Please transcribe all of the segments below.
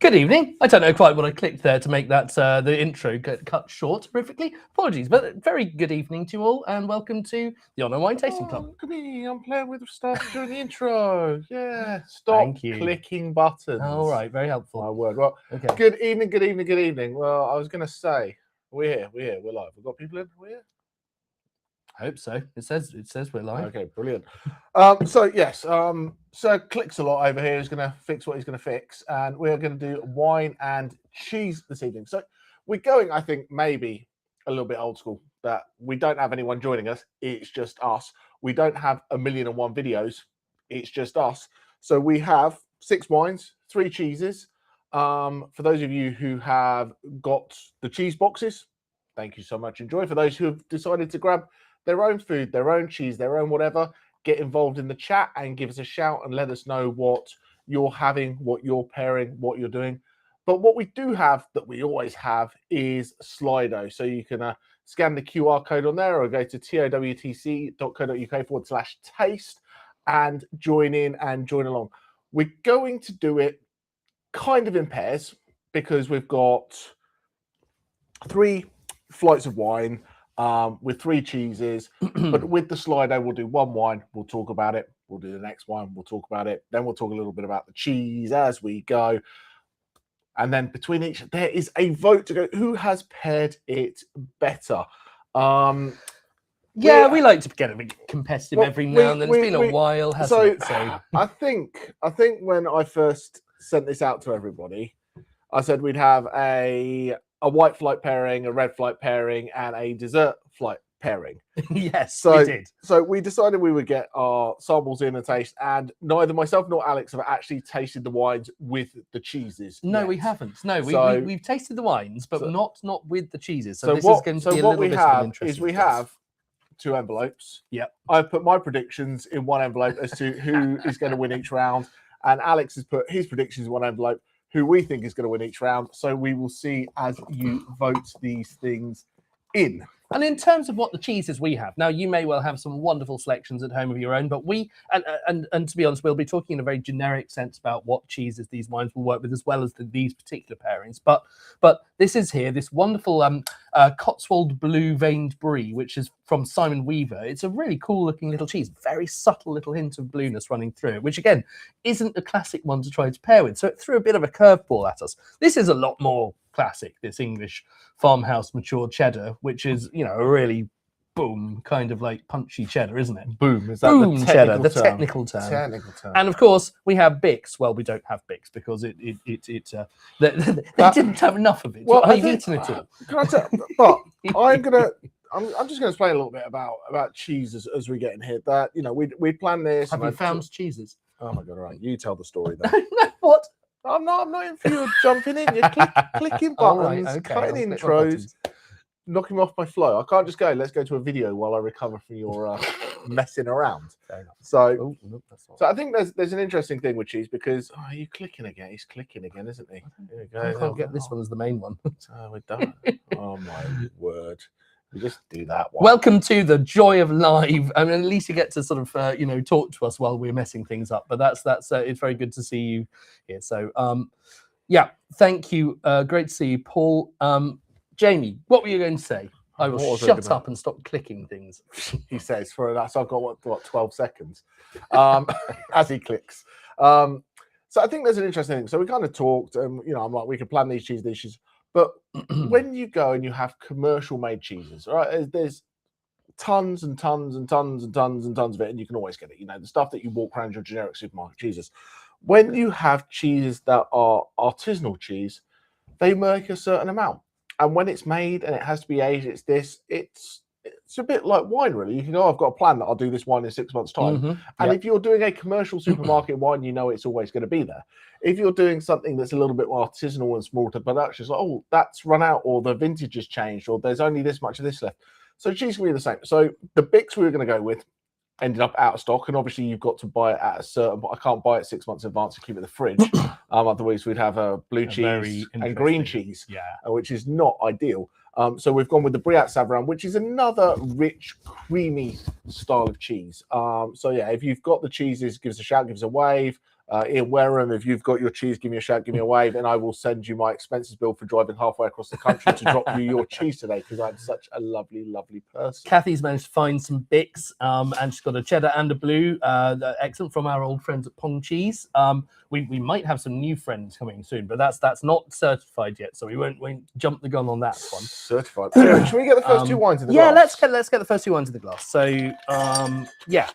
Good evening. I don't know quite what I clicked there to make that the intro get cut short terrifically. Apologies, but very good evening to you all, and welcome to the Honor Wine Tasting Club. Look at me, I'm playing with stuff during the intro. Yeah, stop clicking buttons. All right, very helpful. My word. Well, okay. Good evening, good evening, good evening. Well, I was going to say, we're here, we're live. We've got people in, we're here? I hope so. It says we're live. Okay, brilliant. So clicks a lot over here is going to fix what he's going to fix, and we're going to do wine and cheese this evening. So we're going, I think, maybe a little bit old school, that we don't have anyone joining us. It's just us. We don't have 1,000,001 videos. It's just us. So we have 6 wines, 3 cheeses. For those of you who have got the cheese boxes, thank you so much. Enjoy. For those who have decided to grab their own food, their own cheese, their own whatever, get involved in the chat and give us a shout and let us know what you're having, what you're pairing, what you're doing. But what we do have, that we always have, is Slido. So you can scan the QR code on there or go to towtc.co.uk/taste and join in and join along. We're going to do it kind of in pairs because we've got 3 flights of wine with 3 cheeses. But with the Slido, we'll do 1 wine, we'll talk about it. We'll do the next one, we'll talk about it. Then we'll talk a little bit about the cheese as we go. And then between each, there is a vote to go who has paired it better. Yeah, we like to get a bit competitive every now and then. It's been a while, hasn't it? So I think when I first sent this out to everybody, I said we'd have a white flight pairing, a red flight pairing, and a dessert flight pairing. Yes, we did. So we decided we would get our samples in and taste, and neither myself nor Alex have actually tasted the wines with the cheeses. No, yet. we haven't. No, we've tasted the wines, but not with the cheeses. So this is going to be a little bit of an interesting. We have 2 envelopes. Yep. I've put my predictions in one envelope as to who is going to win each round, and Alex has put his predictions in one envelope, who we think is going to win each round. So we will see as you vote these things in. And in terms of what the cheeses we have, now you may well have some wonderful selections at home of your own, but we, and to be honest, we'll be talking in a very generic sense about what cheeses these wines will work with, as well as these particular pairings. But this is here, this wonderful Cotswold blue veined brie, which is from Simon Weaver. It's a really cool looking little cheese, very subtle little hint of blueness running through it, which again, isn't a classic one to try to pair with. So it threw a bit of a curveball at us. This is a lot more classic, this English farmhouse mature cheddar, which is, you know, a really boom kind of like punchy cheddar, isn't it? Boom, is that boom the cheddar, the term? technical term. Technical term. And of course, we have Bix. Well, we don't have Bix because they didn't have enough of it. Well, I've eaten it all. Can I tell? But I'm just going to explain a little bit about cheese as we get in here. That, you know, we planned this. Have you found cheeses? Oh my god! All right, you tell the story then. No, what? I'm not in for you jumping in. You're clicking buttons, cutting intros, knocking off my flow. I can't just go, let's go to a video while I recover from your messing around. Fair enough. So I think there's an interesting thing with cheese because, are you clicking again? He's clicking again, isn't he? Here we go. I can't get this one as the main one. Oh, we're done. Oh my word. We just do that one. Welcome to the joy of live. I mean, at least you get to sort of, talk to us while we're messing things up. But that's it's very good to see you here. So, yeah, thank you. Great to see you, Paul. Jamie, what were you going to say? I will shut up and stop clicking things. He says for that. So I've got what 12 seconds as he clicks. So I think there's an interesting thing. So we kind of talked, and I'm like, we can plan these cheeses. But when you go and you have commercial made cheeses, right? There's tons and tons and tons and tons and tons of it, and you can always get it. You know, the stuff that you walk around your generic supermarket cheeses. When you have cheeses that are artisanal cheese, they make a certain amount. And when it's made and it has to be aged, it's a bit like wine, really. You can go, I've got a plan that I'll do this wine in 6 months' time. And if you're doing a commercial supermarket wine, you know it's always going to be there. If you're doing something that's a little bit more artisanal and small to production, it's like, oh, that's run out, or the vintage has changed, or there's only this much of this left. So cheese can be the same. So the Bix we were going to go with ended up out of stock, and obviously you've got to buy it at a certain. I can't buy it 6 months in advance to keep it in the fridge. Otherwise, we'd have a blue cheese and green cheese, which is not ideal. So we've gone with the Brillat Saverin, which is another rich, creamy style of cheese. So yeah, if you've got the cheeses, give us a shout, give us a wave. in Wareham, if you've got your cheese, give me a shout, give me a wave, and I will send you my expenses bill for driving halfway across the country to drop you your cheese today, because I'm such a lovely, lovely person. Kathy's managed to find some Bix, and she's got a cheddar and a blue, excellent, from our old friends at Pong Cheese. We might have some new friends coming soon, but that's not certified yet, so we won't jump the gun on that one. Certified. Anyway, should we get the first two wines in the glass? Yeah, let's get the first two wines in the glass. So yeah.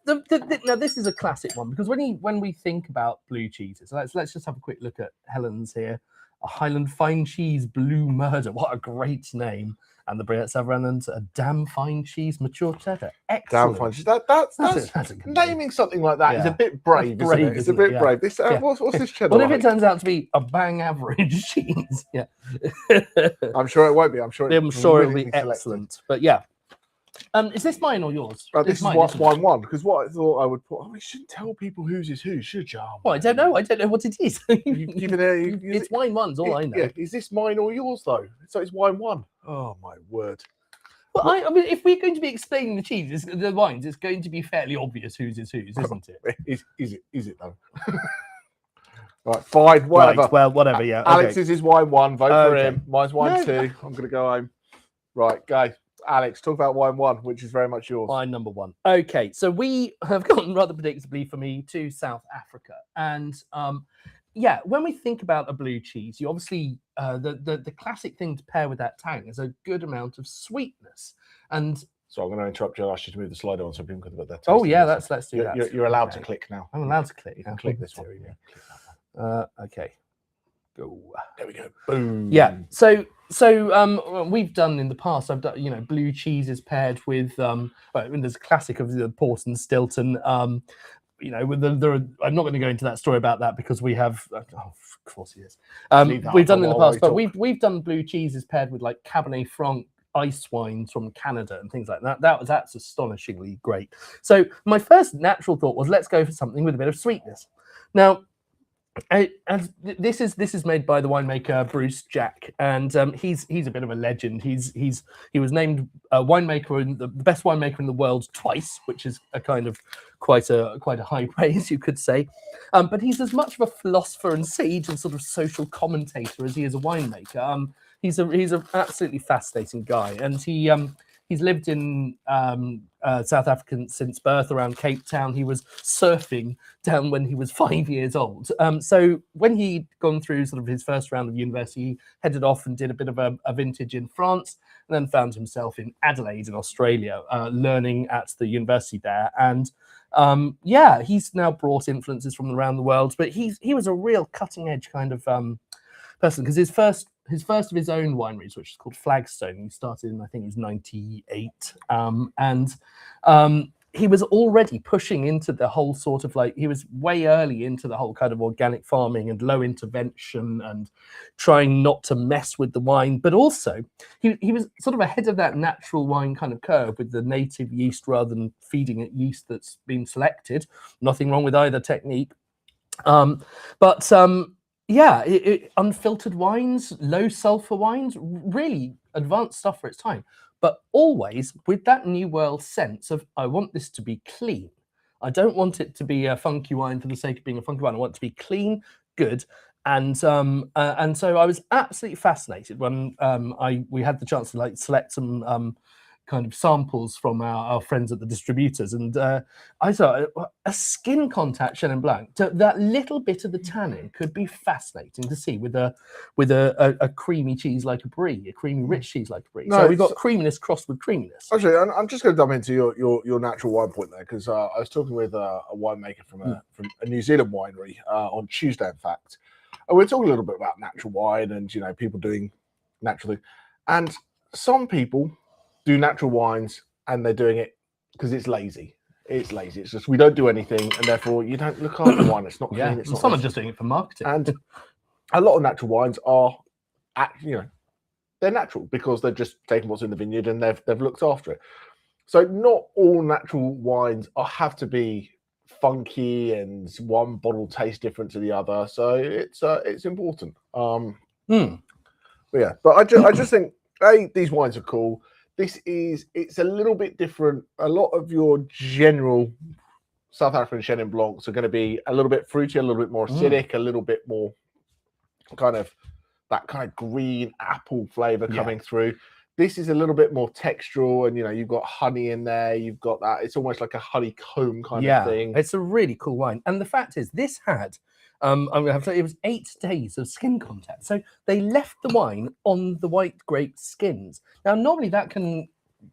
Now this is a classic one, because when we think about blue cheeses, let's just have a quick look at Helen's here. A Highland Fine Cheese Blue Murder, what a great name! And the Brillat Saverin and a Damn Fine Cheese Mature Cheddar. Excellent. Damn Fine Cheese. That's naming something like that is a bit brave, isn't it? It's a bit brave. This what's this cheddar? What if it turns out to be a bang average cheese? Yeah. I'm sure it won't be. I'm sure it'll be excellent. But yeah. Is this mine or yours? This is what's wine one, because what I thought I would put. Oh, we shouldn't tell people whose is who, should you? Well, I don't know. I don't know what it is. It's wine one's all I know. Yeah. Is this mine or yours though? So it's wine one. Oh my word. Well, I mean, if we're going to be explaining the cheese, the wines, it's going to be fairly obvious whose is whose, isn't it? Is it though? Right, fine, whatever. Right, well, whatever. Yeah. Alex's is wine one. Vote for him. Mine's wine two. I'm gonna go home. Right, go. Alex, talk about wine one, which is very much yours. Wine number one. Okay, so we have gone rather predictably for me to South Africa, and yeah, when we think about a blue cheese, you obviously the classic thing to pair with that tang is a good amount of sweetness. And so I'm going to interrupt you and ask you to move the slider on so people can put that. Oh yeah, let's do that. You're allowed to click now. I'm allowed to click. You can click this one. Okay. Go. There we go. Boom. Yeah. So we've done in the past. I've done blue cheeses paired with there's a classic of the Port and Stilton. With I'm not going to go into that story about that because we have. Of course, he is. We've done in the past, but we've done blue cheeses paired with like Cabernet Franc ice wines from Canada and things like that. That's astonishingly great. So my first natural thought was, let's go for something with a bit of sweetness. Now, and this is made by the winemaker Bruce Jack, and he's a bit of a legend. He was named winemaker the best winemaker in the world twice, which is a kind of quite a high praise, you could say. But he's as much of a philosopher and sage and sort of social commentator as he is a winemaker. He's a absolutely fascinating guy, and he's lived in South Africa since birth, around Cape Town. He was surfing down when he was 5 years old. So when he'd gone through sort of his first round of university, he headed off and did a bit of a vintage in France, and then found himself in Adelaide in Australia, learning at the university there. And he's now brought influences from around the world, but he was a real cutting edge kind of person, because his first of his own wineries, which is called Flagstone, he started in, I think it was 98. And he was already pushing into the whole sort of he was way early into the whole kind of organic farming and low intervention and trying not to mess with the wine. But also he was sort of ahead of that natural wine kind of curve with the native yeast rather than feeding it yeast that's been selected. Nothing wrong with either technique. Unfiltered wines, low sulfur wines, really advanced stuff for its time, but always with that new world sense of, I want this to be clean. I don't want it to be a funky wine for the sake of being a funky wine. I want it to be clean, good. And so I was absolutely fascinated when we had the chance to select some kind of samples from our friends at the distributors, and I thought a skin contact Chenin Blanc, that little bit of the tannin could be fascinating to see with a creamy cheese like a brie, a creamy rich cheese like a brie. So we've got creaminess crossed with creaminess. Actually, I'm just going to dump into your natural wine point there, because I was talking with a winemaker from a New Zealand winery on Tuesday, in fact, and we're talking a little bit about natural wine and people doing natural things, and some people do natural wines and they're doing it because it's lazy. It's lazy. It's just, we don't do anything, and therefore you don't look after the wine. It's not clean. It's not. Some are just doing it for marketing. And a lot of natural wines are, they're natural because they're just taking what's in the vineyard and they've looked after it. So not all natural wines have to be funky and one bottle tastes different to the other. So it's important. But I just think these wines are cool. It's a little bit different. A lot of your general South African Chenin Blancs are going to be a little bit fruity, a little bit more acidic, a little bit more kind of that kind of green apple flavor coming through. This is a little bit more textural, and you've got honey in there. You've got that. It's almost like a honeycomb kind of thing. It's a really cool wine. And the fact is, this had, I'm going to have to say, it was 8 days of skin contact. So they left the wine on the white grape skins. Now, normally that can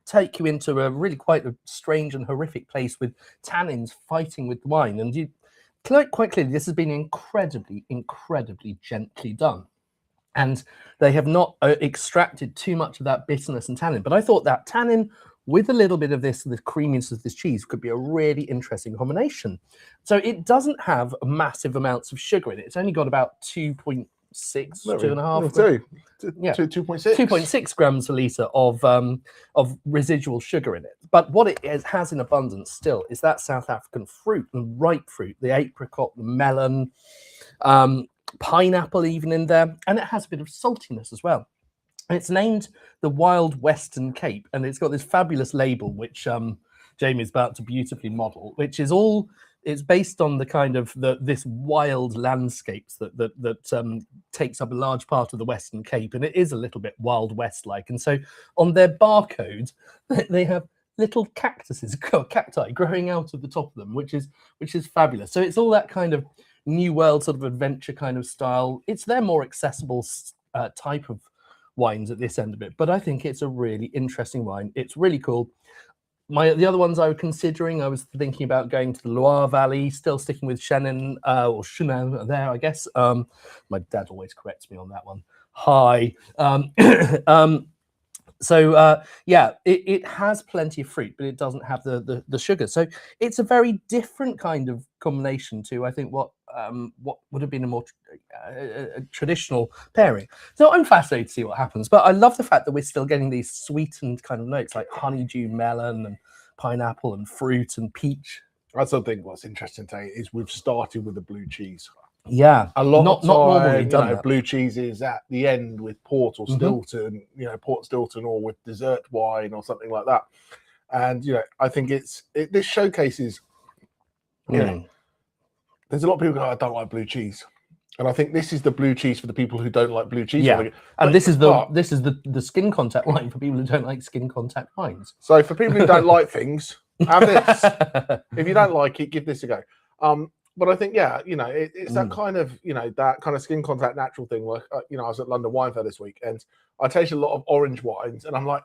take you into a really quite a strange and horrific place with tannins fighting with the wine. And you quite clearly, this has been incredibly, incredibly gently done. And they have not extracted too much of that bitterness and tannin. But I thought that tannin with a little bit of the creaminess of this cheese could be a really interesting combination. So it doesn't have massive amounts of sugar in it. It's only got about 2.6, 2.5. 2.6 grams per litre of residual sugar in it. But what it has in abundance still is that South African fruit and ripe fruit, the apricot, the melon, pineapple even in there, and it has a bit of saltiness as well. And it's named the Wild Western Cape, and it's got this fabulous label which Jamie's about to beautifully model, which is it's based on the kind of this wild landscapes that takes up a large part of the Western Cape, and it is a little bit Wild West like. And so on their barcode they have little cacti growing out of the top of them, which is fabulous. So it's all that kind of New World sort of adventure kind of style. It's their more accessible type of wines at this end of it, but I think it's a really interesting wine. It's really cool. The other ones I was considering, I was thinking about going to the Loire Valley, still sticking with Chenin or Chenin there, I guess. My dad always corrects me on that one. Hi. So it has plenty of fruit, but it doesn't have the sugar. So it's a very different kind of combination to, I think, what would have been a more traditional pairing. So I'm fascinated to see what happens. But I love the fact that we're still getting these sweetened kind of notes like honeydew melon and pineapple and fruit and peach. That's something what's interesting today is we've started with the blue cheese. Yeah, a lot not of time, normally done that. Blue cheese is at the end with port or Stilton, port Stilton, or with dessert wine or something like that. And I think this showcases. There's a lot of people go, I don't like blue cheese, and I think this is the blue cheese for the people who don't like blue cheese. Yeah, and this is the skin contact wine for people who don't like skin contact wines. So for people who don't like things, have this. If you don't like it, give this a go. But I think, it's that kind of, that kind of skin contact natural thing. Like, I was at London Wine Fair this week, and I tasted a lot of orange wines, and I'm like,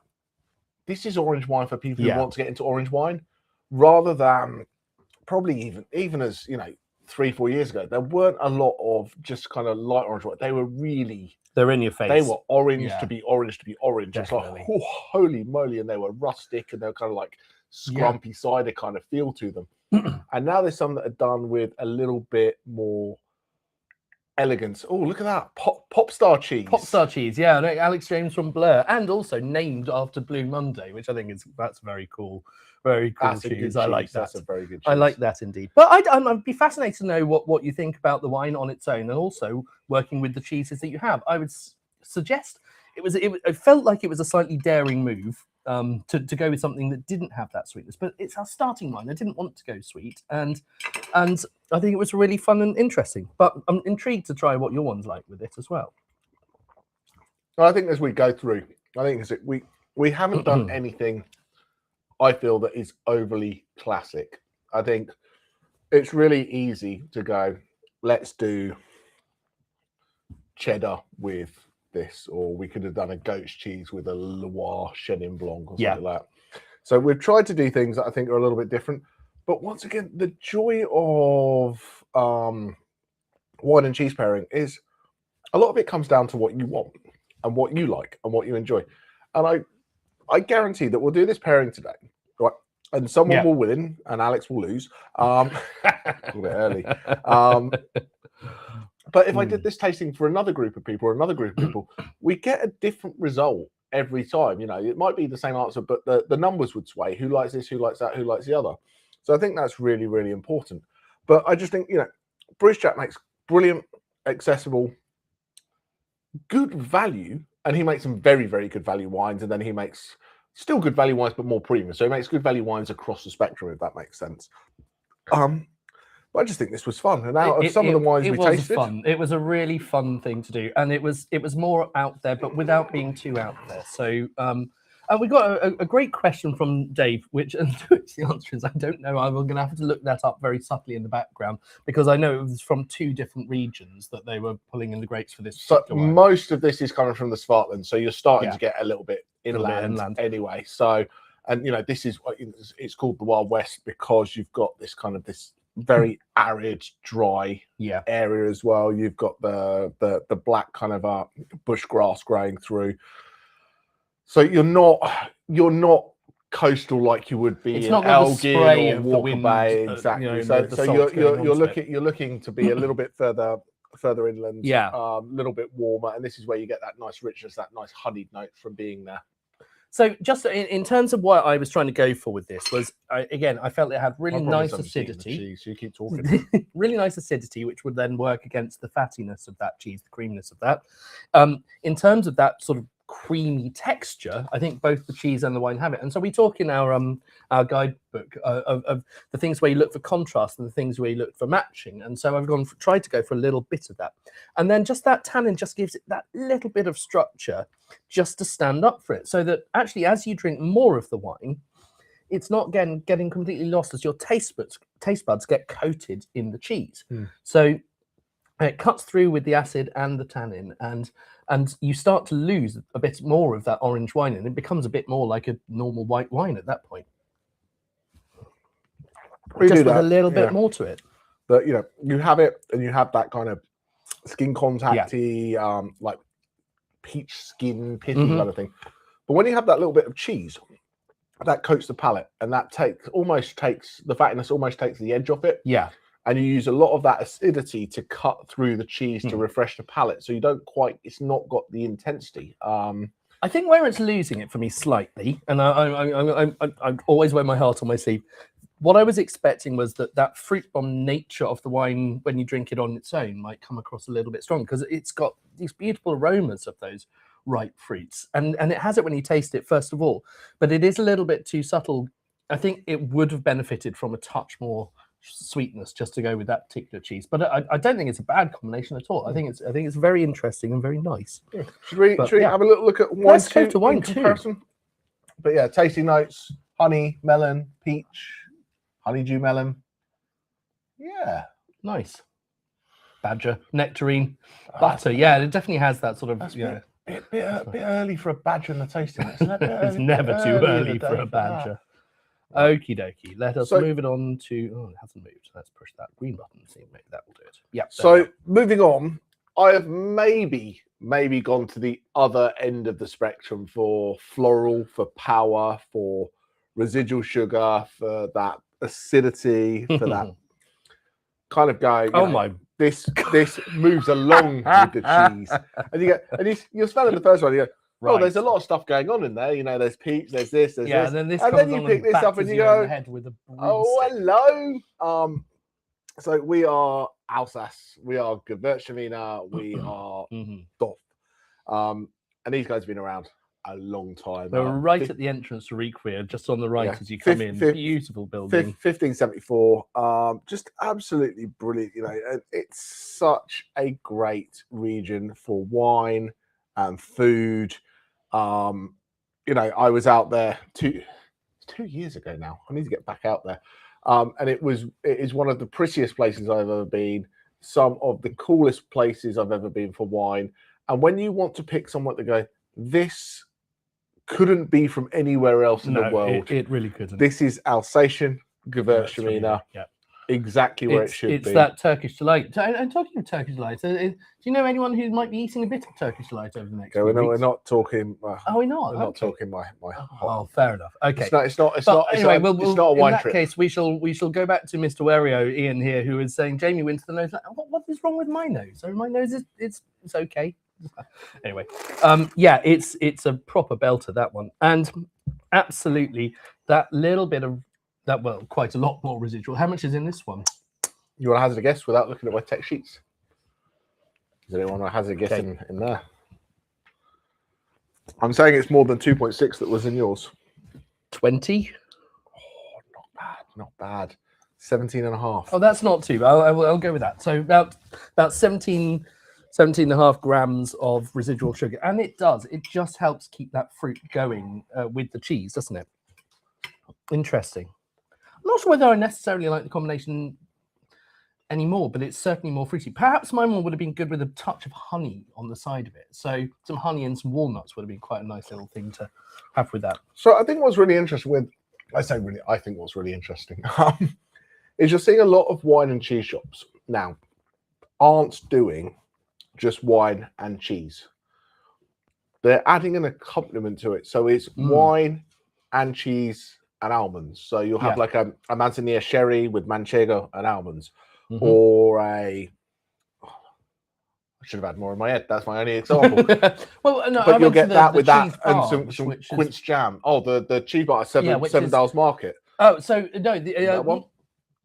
this is orange wine for people who want to get into orange wine, rather than probably even as 3-4 years ago, there weren't a lot of just kind of light orange wine. They were they're in your face. They were orange to be orange to be orange. Definitely. It's like, holy moly, and they were rustic, and they were kind of like scrumpy cider kind of feel to them. And now there's some that are done with a little bit more elegance. Oh, look at that. Pop star cheese. Pop star cheese, yeah. Alex James from Blur, and also named after Blue Monday, which I think that's very cool. Very cool cheese. I like that. That's a very good cheese. I like that indeed. But I'd be fascinated to know what you think about the wine on its own, and also working with the cheeses that you have. I would suggest it felt like it was a slightly daring move to go with something that didn't have that sweetness, but it's our starting wine. I didn't want to go sweet, and I think it was really fun and interesting. But I'm intrigued to try what your one's like with it as well. Well, I think as we go through, I think we haven't done anything, I feel, that is overly classic. I think it's really easy to go, let's do cheddar with this, or we could have done a goat's cheese with a Loire Chenin Blanc or something like that. So we've tried to do things that I think are a little bit different. But once again, the joy of wine and cheese pairing is a lot of it comes down to what you want and what you like and what you enjoy. And I guarantee that we'll do this pairing today, right? And someone will win and Alex will lose. A little bit early. But if I did this tasting for another group of people or another group of people, we get a different result every time. It might be the same answer, but the numbers would sway. Who likes this? Who likes that? Who likes the other? So I think that's really, really important. But I just think, Bruce Jack makes brilliant, accessible, good value, and he makes some very, very good value wines, and then he makes still good value wines, but more premium. So he makes good value wines across the spectrum, if that makes sense. But I just think this was fun. And out of some of the wines we tasted, fun. It was a really fun thing to do, and it was more out there, but without being too out there. So, we got a great question from Dave, which and the answer is I don't know. I'm going to have to look that up very subtly in the background because I know it was from 2 different regions that they were pulling in the grapes for this. So most of this is coming from the Swartland, so you're starting to get a little bit inland anyway. So, and this is it's called the Wild West because you've got this kind of this very arid, dry area as well. You've got the black kind of bush grass growing through. So you're not coastal like you would be in Elgin or Walker Bay, exactly. So you're looking to be a little bit further inland, a little bit warmer, and this is where you get that nice richness, that nice honeyed note from being there. So just in terms of what I was trying to go for with this was, I felt it had really nice acidity. Cheese, so you keep talking. Really nice acidity, which would then work against the fattiness of that cheese, the creaminess of that. In terms of that sort of creamy texture, I think both the cheese and the wine have it. And so we talk in our guidebook of the things where you look for contrast and the things where you look for matching. And so I've tried to go for a little bit of that. And then just that tannin just gives it that little bit of structure just to stand up for it. So that actually as you drink more of the wine, it's not getting completely lost as your taste buds get coated in the cheese. So it cuts through with the acid and the tannin, and you start to lose a bit more of that orange wine, and it becomes a bit more like a normal white wine at that point. Just with a little bit more to it. But you have it, and you have that kind of skin contacty, like peach skin pithy kind of thing. But when you have that little bit of cheese, that coats the palate, and that almost takes the fattiness, almost takes the edge off it. Yeah. And you use a lot of that acidity to cut through the cheese to refresh the palate. So you don't it's not got the intensity. I think where it's losing it for me slightly, and I always wear my heart on my sleeve, what I was expecting was that fruit bomb nature of the wine, when you drink it on its own, might come across a little bit strong because it's got these beautiful aromas of those ripe fruits. And it has it when you taste it, first of all, but it is a little bit too subtle. I think it would have benefited from a touch more sweetness just to go with that particular cheese, but I don't think it's a bad combination at all. I think it's very interesting and very nice. Should we have a little look at wine? Let's go to wine comparison. But yeah, tasting notes: honey, melon, peach, honeydew melon. Yeah, nice. Badger, nectarine, butter. Yeah, it definitely has that sort of a bit early for a badger in the tasting. It's never too early for a badger. Okie dokie. Let us move it on to. Oh, it hasn't moved. Let's push that green button. See, maybe that will do it. Yeah. So moving on, I have maybe gone to the other end of the spectrum for floral, for power, for residual sugar, for that acidity, for that kind of guy. This moves along with the cheese, and you're smelling the first one. You go, right. Oh, there's a lot of stuff going on in there. There's peach, there's this, there's this. And then you pick this up and you go, hello. So we are Alsace, we are Gewürztraminer, we are Dorf. And these guys have been around a long time. They're right at the entrance to Requia, just on the right as you come in. Beautiful building. 1574. Just absolutely brilliant. It's such a great region for wine and food. I was out there 2 years ago now. I need to get back out there. And it is one of the prettiest places I've ever been, some of the coolest places I've ever been for wine. And when you want to pick someone to go, this couldn't be from anywhere else in the world. It really couldn't. This is Alsatian Gewürztraminer. Yeah. Exactly where it should be. It's that Turkish delight. And talking of Turkish delight, do you know anyone who might be eating a bit of Turkish delight over the next few weeks? We're not talking. We're not. We're not talking my. Oh, fair enough. Okay. It's not a wine trip. In that case, we shall go back to Mr. Wario Ian here, who is saying Jamie went to the nose. What is wrong with my nose? So my nose is okay. Anyway, it's a proper belter, that one, and absolutely that little bit of that. Well, quite a lot more residual. How much is in this one? You want to hazard a guess without looking at my text sheets? Is anyone want to hazard a guess in there? I'm saying it's more than 2.6 that was in yours. 20. Oh, not bad. 17.5. Oh, that's not too bad. I'll go with that. So about 17 and a half grams of residual sugar. And it just helps keep that fruit going with the cheese, doesn't it? Interesting. I'm not sure whether I necessarily like the combination anymore, but it's certainly more fruity. Perhaps my one would have been good with a touch of honey on the side of it. So some honey and some walnuts would have been quite a nice little thing to have with that. So I think what's really interesting with, I think what's really interesting is you're seeing a lot of wine and cheese shops now aren't doing just wine and cheese. They're adding an accompaniment to it. So it's wine and cheese and almonds. So you'll have like a Manzanilla sherry with manchego and almonds, or I should have had more in my head. That's my only example. Well, no, but you'll get that with that bar, and some quince jam. Oh, the cheese bar at Seven Dials Market. Oh, so no, that one.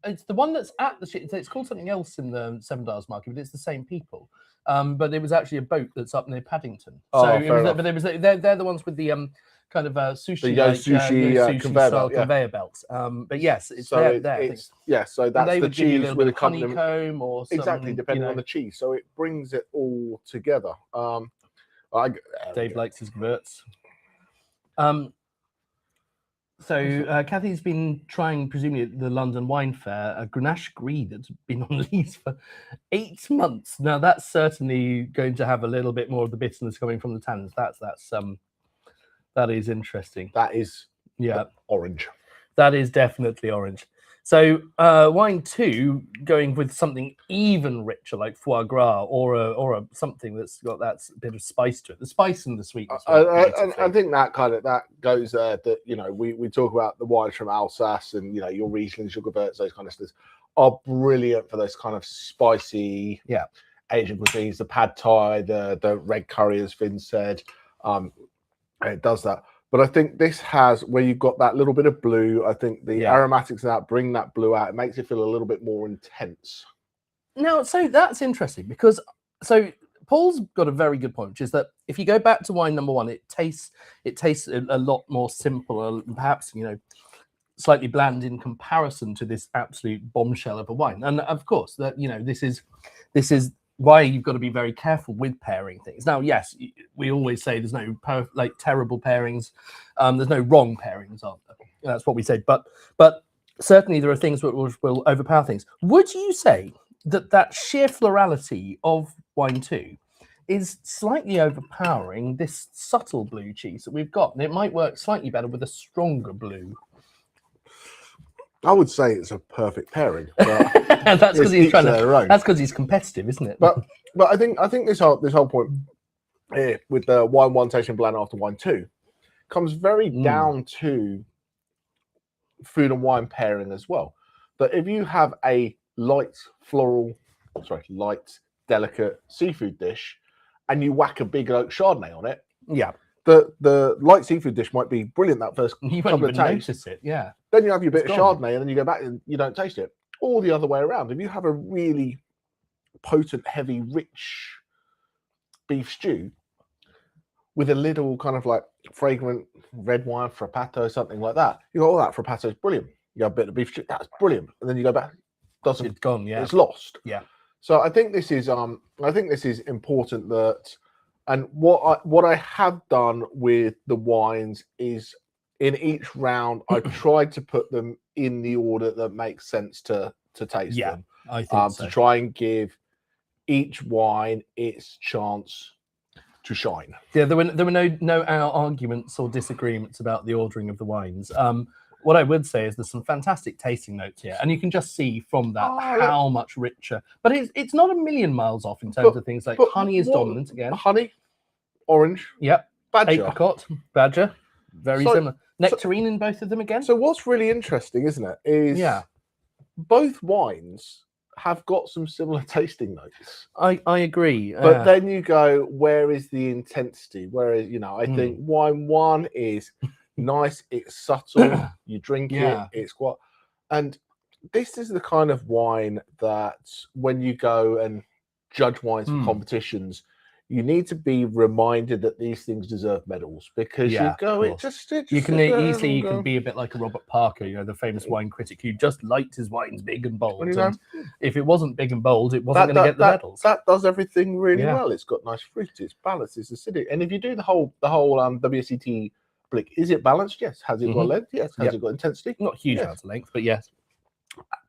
It's the one that's at the. It's called something else in the Seven Dials Market, but it's the same people. But it was actually a boat that's up near Paddington. So they're the ones with the kind of sushi, sushi conveyor belts. But yes, it's so there. So that's the cheese with a honeycomb or some, exactly depending on the cheese. So it brings it all together. Dave likes his verts. So Kathy's been trying, presumably at the London Wine Fair, a Grenache Gris that's been on lease for 8 months. Now that's certainly going to have a little bit more of the bitterness coming from the tannins. That is interesting. That is orange. That is definitely orange. So wine 2, going with something even richer like foie gras or something that's got that bit of spice to it. The spice and the sweetness. I think that goes there. That we talk about the wines from Alsace and your Riesling, your Gewürz, those kind of stuff are brilliant for those kind of spicy Asian cuisines. The pad thai, the red curry, as Finn said, it does that. But I think this has, where you've got that little bit of blue, I think the aromatics of that bring that blue out. It makes it feel a little bit more intense. Now, so that's interesting because, Paul's got a very good point, which is that if you go back to wine number 1, it tastes a lot more simple, perhaps, slightly bland in comparison to this absolute bombshell of a wine. And of course, that this is why you've got to be very careful with pairing things. Now, yes, we always say there's no terrible pairings. There's no wrong pairings, aren't there? That's what we say. But certainly there are things that will overpower things. Would you say that sheer florality of wine 2 is slightly overpowering this subtle blue cheese that we've got? And it might work slightly better with a stronger blue. I would say it's a perfect pairing. But that's because he's trying to. That's because he's competitive, isn't it? But I think this whole point here with the wine 1 tasting blend after wine 2 comes very down to food and wine pairing as well. That if you have a light delicate seafood dish, and you whack a big oak Chardonnay on it, the light seafood dish might be brilliant that first couple of tastes. Notice it, yeah. Then you have your bit of Chardonnay, and then you go back and you don't taste it. Or the other way around. If you have a really potent, heavy, rich beef stew with a little kind of like fragrant red wine frappato, something like that, you go, that frappato is brilliant. You have a bit of beef stew, that's brilliant. And then you go back, it's gone, it's lost. Yeah. So I think this is important that. And what I have done with the wines is in each round, I tried to put them in the order that makes sense to taste them. I think so. To try and give each wine its chance to shine. Yeah, there were no arguments or disagreements about the ordering of the wines. What I would say is there's some fantastic tasting notes here, and you can just see from that how much richer. But it's not a million miles off in terms of things like honey is dominant again. Honey, orange, badger, apricot, badger, very similar. Nectarine in both of them again. So what's really interesting, isn't it, is both wines have got some similar tasting notes. I agree. But then you go, where is the intensity? Whereas, I think wine 1 is nice, it's subtle, you drink it, it's quite. And this is the kind of wine that when you go and judge wines for competitions, you need to be reminded that these things deserve medals because Yeah, you go, of it course. just You can sit there easily and you go, can be a bit like a Robert Parker, you know, the famous wine critic who just liked his wines big and bold. and you go, And if it wasn't big and bold, it wasn't going to get the medals. That does everything really Yeah. well. It's got nice fruit, it's balanced, it's acidic. And if you do the whole WSET blick, is it balanced? Yes. Has it got length? Yes. Has it got intensity? Not huge Yes. amounts of length, but yes.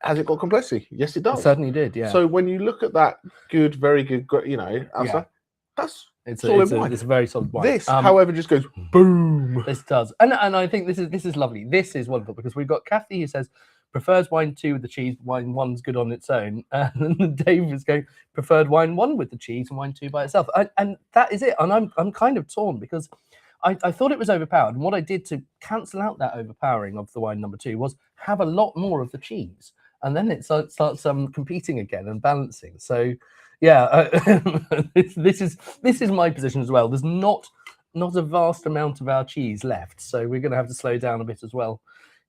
Has it got complexity? Yes, it does. It certainly did, yeah. So when you look at that good, very good, you know, answer, that's it's solid a wine. it's a very solid wine. This, however, just goes boom. This does, and I think this is lovely. This is wonderful because we've got Kathy who says prefers wine 2 with the cheese, wine 1's good on its own, and then Dave is going preferred wine 1 with the cheese and wine 2 by itself, and that is it. And I'm kind of torn because I thought it was overpowered, and what I did to cancel out that overpowering of the wine number 2 was have a lot more of the cheese, and then it starts competing again and balancing. So yeah, this is my position as well. There's not a vast amount of our cheese left, so we're going to have to slow down a bit as well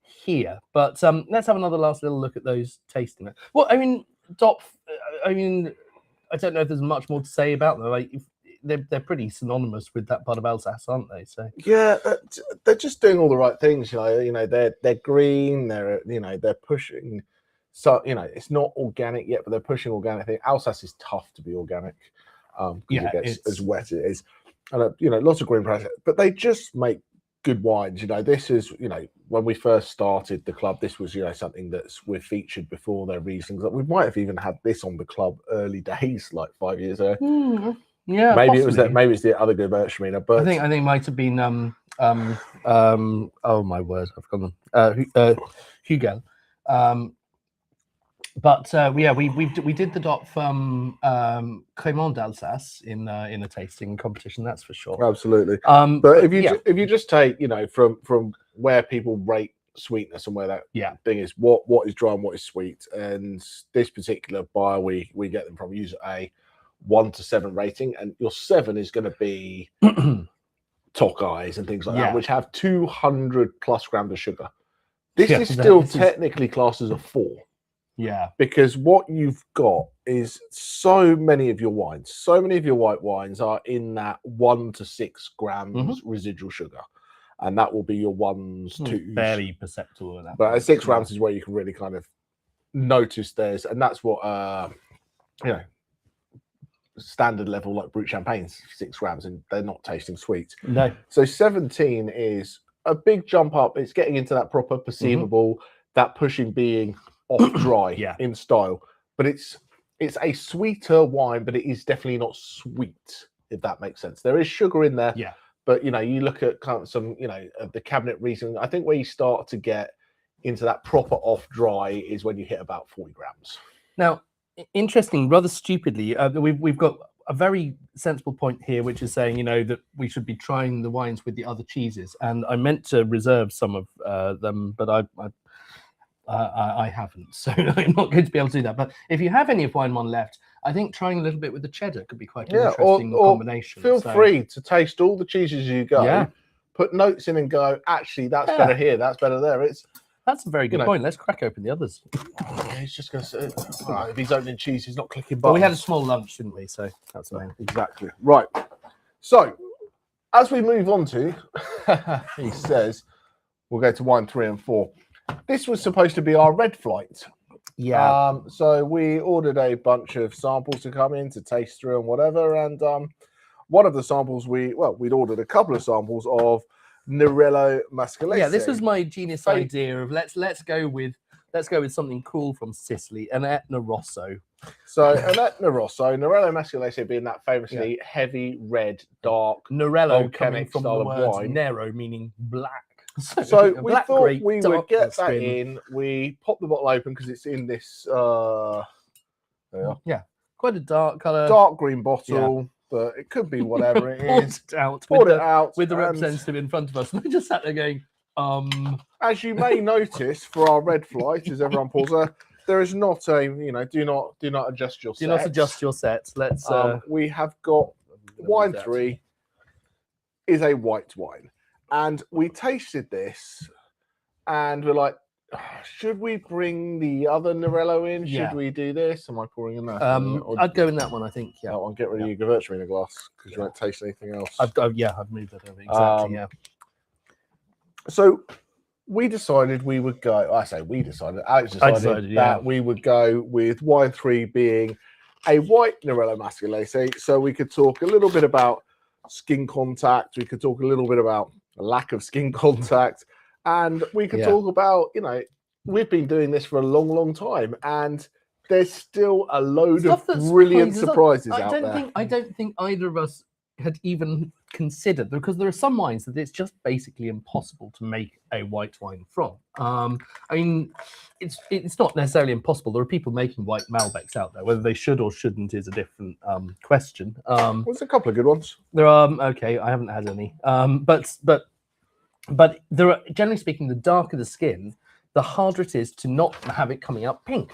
here. But let's have another last little look at those tasting. Well, I mean, Dop. I mean, I don't know if there's much more to say about them. Like, they're pretty synonymous with that part of Alsace, aren't they? So yeah, they're just doing all the right things. You know, they're green. They're pushing. So it's not organic yet, but they're pushing organic thing. Alsace is tough to be organic because it gets as wet as it is, and lots of green process. But they just make good wines. This is when we first started the club, this was something we've featured before their Rieslings. We might have even had this on the club early days, like 5 years ago. Yeah, maybe possibly. it was that. Maybe it's the other good Gewürztraminer, but I think it might have been oh my word, I've forgotten Hugel. But yeah, we did the Dop from Clément d'Alsace in a tasting competition. That's for sure. Absolutely. But if you just take from where people rate sweetness and where that thing is, what is dry and what is sweet, and this particular buyer we get them from user A 1 to 7 rating, and your 7 is going to be Tockeyes and things like that, which have 200 plus grams of sugar. This is still technically classed as a 4. Yeah, because what you've got is so many of your wines, so many of your white wines are in that 1 to 6 grams residual sugar, and that will be your 1s, 2s, barely perceptible. But at 6 grams is where you can really kind of notice theirs, and that's what standard level like brut champagne's 6 grams, and they're not tasting sweet. No, so 17 is a big jump up. It's getting into that proper perceivable, that pushing being off dry in style, but it's a sweeter wine, but it is definitely not sweet, if that makes sense. There is sugar in there, but you look at kind of some of the Cabernet Riesling. I think where you start to get into that proper off dry is when you hit about 40 grams. Now, interesting, rather stupidly, we've got a very sensible point here, which is saying that we should be trying the wines with the other cheeses, and I meant to reserve some of them, but I haven't, so I'm not going to be able to do that. But if you have any of wine 1 left, I think trying a little bit with the cheddar could be quite an interesting combination. Feel free to taste all the cheeses you go. Put notes in and go, actually, that's better here, that's better there. That's a very good point. Let's crack open the others. He's just going to say, if he's opening cheese, he's not clicking buttons. Well, we had a small lunch, didn't we? So that's the main. Exactly. Right. So, as we move on to, he says, we'll go to wine 3 and 4. This was supposed to be our red flight. Yeah. So we ordered a bunch of samples to come in to taste through and whatever. And one of the samples we'd ordered a couple of samples of Nerello Mascalese. Yeah, this was my genius idea of let's go with something cool from Sicily, an Etna Rosso. So an Etna Rosso, Nerello Mascalese being that famously heavy red, dark, Nerello coming from the word wine. Nero, meaning black. So we thought we would get that in. We pop the bottle open because it's in this quite a dark color, dark green bottle, but it could be whatever it is. Poured it out with the representative in front of us, and I just sat there going, As you may notice for our red flight, as everyone pulls there is not a do not adjust your. Do not adjust your sets. Let's. We have got wine 3 is a white wine. And we tasted this and we're like, should we bring the other Nerello in? Yeah. Should we do this? Am I pouring in that? I'd go in that one, I think. Yeah. That one. Get rid of your Gewürztraminer glass because you won't taste anything else. I've moved that over. Exactly. Yeah. So we decided we would go. I say we decided. Alex decided that we would go with wine 3 being a white Nerello Mascalese. So we could talk a little bit about skin contact. We could talk a little bit about the lack of skin contact. And we could talk about, we've been doing this for a long, long time, and there's still a load of brilliant surprises out there. I don't think either of us had even considered, because there are some wines that it's just basically impossible to make a white wine from. I mean, it's not necessarily impossible. There are people making white Malbecs out there. Whether they should or shouldn't is a different question. There's a couple of good ones. There are. Okay, I haven't had any. But there are, generally speaking, the darker the skin, the harder it is to not have it coming up pink.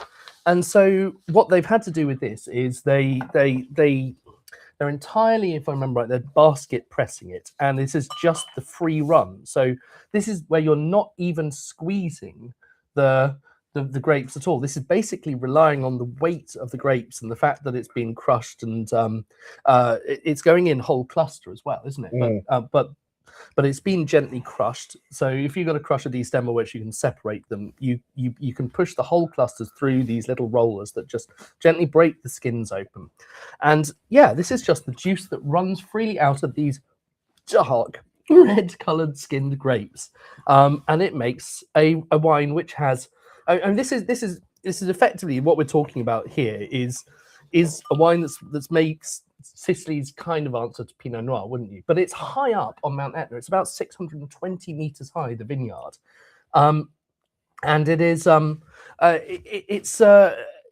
And so what they've had to do with this is they're entirely, if I remember right, they're basket pressing it. And this is just the free run. So this is where you're not even squeezing the grapes at all. This is basically relying on the weight of the grapes and the fact that it's been crushed, and it's going in whole cluster as well, isn't it? But it's been gently crushed. So if you've got a crusher destemmer which you can separate them, you can push the whole clusters through these little rollers that just gently break the skins open. And yeah, this is just the juice that runs freely out of these dark red coloured skinned grapes. And it makes a wine which has, and this is effectively what we're talking about here is a wine that's makes Sicily's kind of answer to Pinot Noir, wouldn't you? But it's high up on Mount Etna. It's about 620 meters high, the vineyard, and it is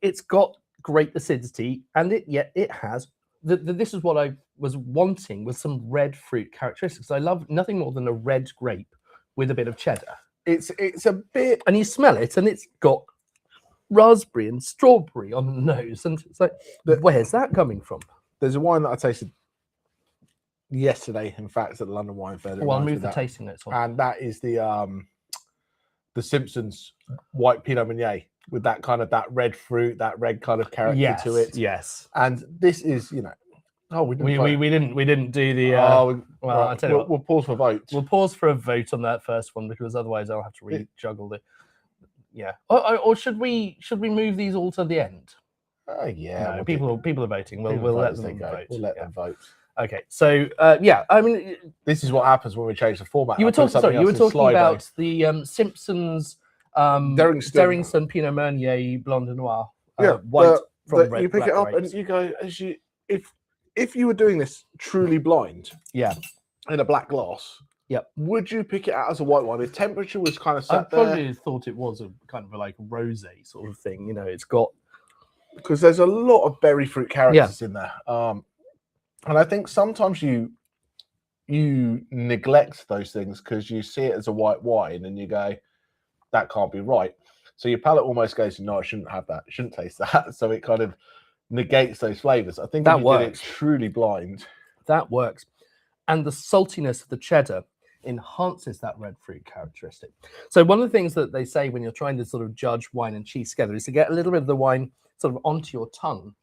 it's got great acidity, and yet it has this is what I was wanting, with some red fruit characteristics. I love nothing more than a red grape with a bit of cheddar. It's a bit, and you smell it, and it's got raspberry and strawberry on the nose, and it's like, where's that coming from? There's a wine that I tasted yesterday, in fact, at the London Wine Fair. Well, I'll move the tasting notes on. And that is the Simpsons white Pinot Meunier, with that kind of that red fruit, that red kind of character to it. Yes. And this is, oh, we didn't do the. Well, right, I'll tell you what, we'll pause for votes. We'll pause for a vote on that first one, because otherwise I'll have to re-juggle the. Yeah. Or should we move these all to the end? Yeah. No, people are voting. We'll let them vote. We'll let them vote. Okay. So yeah, I mean, this is what happens when we change the format. You were talking about the Simpsons Derringson Pinot Meunier Blanc de Noir, white from red. You pick it up and you go, if you were doing this truly blind, in a black glass, would you pick it out as a white wine? If temperature was kind of set there, I probably thought it was a kind of like a rosé sort of thing. It's got, because there's a lot of berry fruit characters in there, and I think sometimes you neglect those things because you see it as a white wine and you go, that can't be right. So your palate almost goes, no, I shouldn't have that, I shouldn't taste that. So it kind of negates those flavors. I think that works. It's truly blind. That works, and the saltiness of the cheddar enhances that red fruit characteristic. So one of the things that they say when you're trying to sort of judge wine and cheese together is to get a little bit of the wine sort of onto your tongue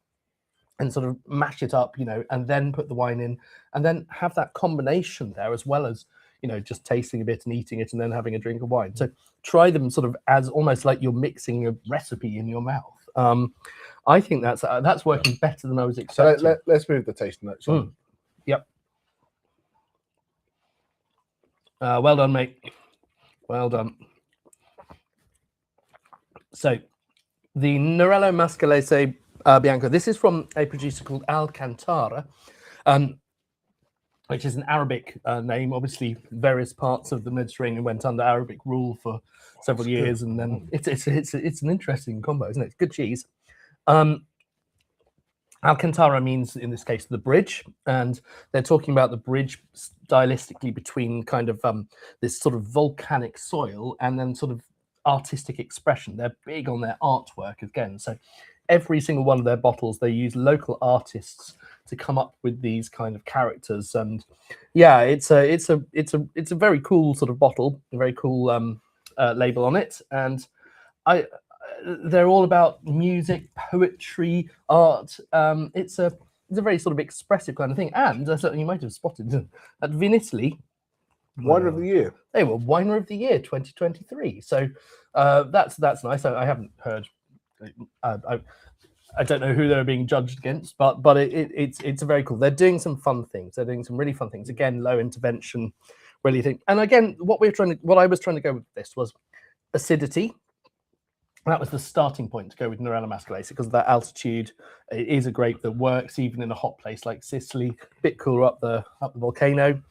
and sort of mash it up, and then put the wine in, and then have that combination there, as well as, just tasting a bit and eating it and then having a drink of wine. So try them sort of as almost like you're mixing a recipe in your mouth. I think that's working better than I was expecting. So let's move the tasting notes on. Yep. Well done, mate. Well done. So the Nerello Mascalese Bianco, this is from a producer called Alcantara, which is an Arabic name. Obviously, various parts of the Mediterranean went under Arabic rule for several years, and then it's an interesting combo, isn't it? It's good cheese. Alcantara means, in this case, the bridge, and they're talking about the bridge stylistically between kind of this sort of volcanic soil and then sort of artistic expression. They're big on their artwork again. So every single one of their bottles, they use local artists to come up with these kind of characters. And yeah, it's a very cool sort of bottle, a very cool label on it, and they're all about music, poetry, art. It's a very sort of expressive kind of thing, and you might have spotted at Vinitaly. Winer of the year. They were Winer of the Year 2023. So that's nice. I haven't heard. I don't know who they're being judged against, but it's very cool. They're doing some fun things. They're doing some really fun things. Again, low intervention, really think. And again, what I was trying to go with this was acidity. That was the starting point to go with Nerella masculacea because of that altitude. It is a grape that works even in a hot place like Sicily, a bit cooler up the volcano.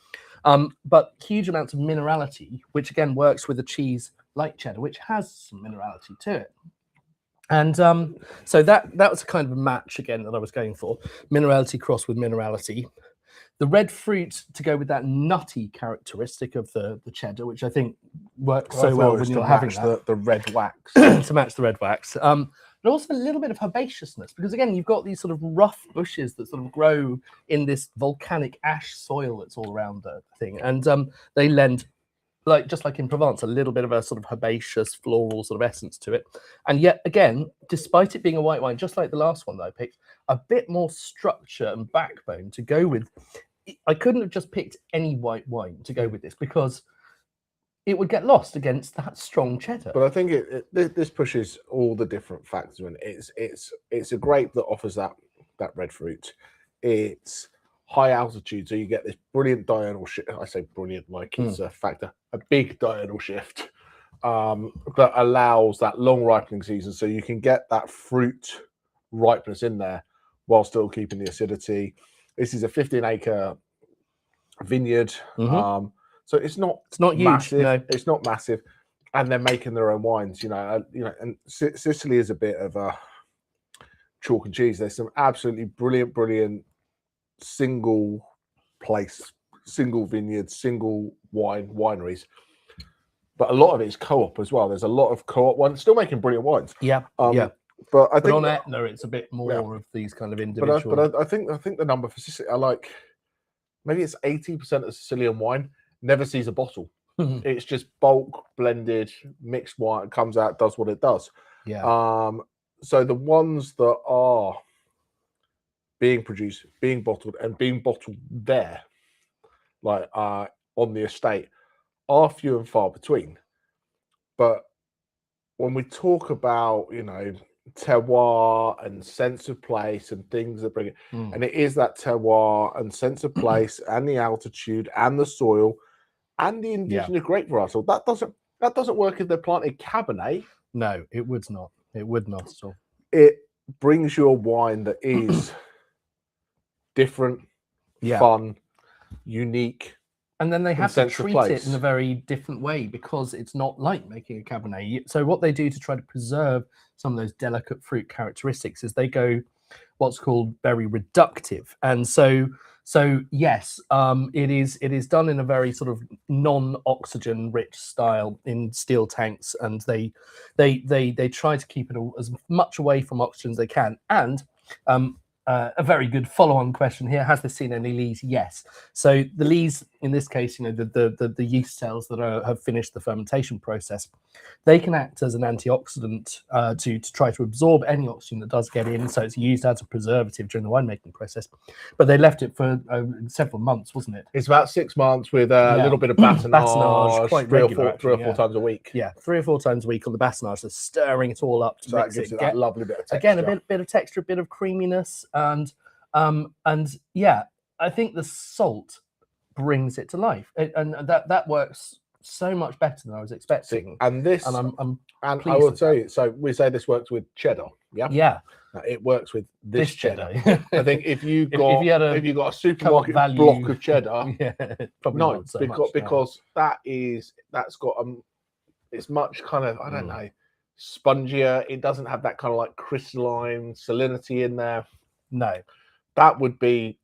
But huge amounts of minerality, which again works with a cheese like cheddar, which has some minerality to it. And so that was a kind of a match again that I was going for. Minerality crossed with minerality. The red fruit to go with that nutty characteristic of the cheddar, which I think works so well when you're having that. The red wax. To match the red wax. But also a little bit of herbaceousness, because again, you've got these sort of rough bushes that sort of grow in this volcanic ash soil that's all around the thing. And they lend, just like in Provence, a little bit of a sort of herbaceous, floral sort of essence to it. And yet again, despite it being a white wine, just like the last one that I picked, a bit more structure and backbone to go with. I couldn't have just picked any white wine to go with this because it would get lost against that strong cheddar. But I think this pushes all the different factors in. It's a grape that offers that red fruit. It's high altitude, so you get this brilliant diurnal shift. I say brilliant like it's a factor, a big diurnal shift that allows that long ripening season, so you can get that fruit ripeness in there while still keeping the acidity. This is a 15-acre vineyard. So it's not huge. Massive. No. It's not massive, and they're making their own wines. And Sicily is a bit of a chalk and cheese. There's some absolutely brilliant single place, single vineyards, single wineries, but a lot of it is co-op as well. There's a lot of co-op ones still making brilliant wines. Yeah. But I think on Etna, it's a bit more of these kind of individual. But I think the number for Sicily, I like maybe it's 80% of Sicilian wine never sees a bottle. It's just bulk blended mixed wine. It comes out, does what it does. Yeah. So the ones that are being produced, being bottled, and being bottled there, like on the estate, are few and far between. But when we talk about terroir and sense of place and things that bring it, and it is that terroir and sense of place and the altitude and the soil and the indigenous grape varietal that doesn't work if they're planted Cabernet. No, it would not. It would not at all. It brings you a wine that is different, fun, unique. And then they have to treat it in a very different way because it's not like making a Cabernet. So what they do to try to preserve some of those delicate fruit characteristics is they go what's called very reductive. And so yes, it is done in a very sort of non-oxygen rich style in steel tanks, and they try to keep it as much away from oxygen as they can. And a very good follow-on question here: has this seen any lees? Yes. So the lees, in this case, the yeast cells that have finished the fermentation process, they can act as an antioxidant to try to absorb any oxygen that does get in. So it's used as a preservative during the winemaking process. But they left it for several months, wasn't it? It's about 6 months with a little bit of batonage, quite three regular, or four times a week. Yeah, 3 or 4 times a week on the batonage, so stirring it all up to so mix that gives it. That lovely bit of texture. Again, a bit of texture, a bit of creaminess, and yeah, I think the salt brings it to life, and that works so much better than I was expecting. And this, and I will tell you. So we say this works with cheddar. Yeah. It works with this cheddar. I think if you got a supermarket block of cheddar, probably no, not so because that's got it's much kind of, I don't know, spongier. It doesn't have that kind of like crystalline salinity in there. No, that would be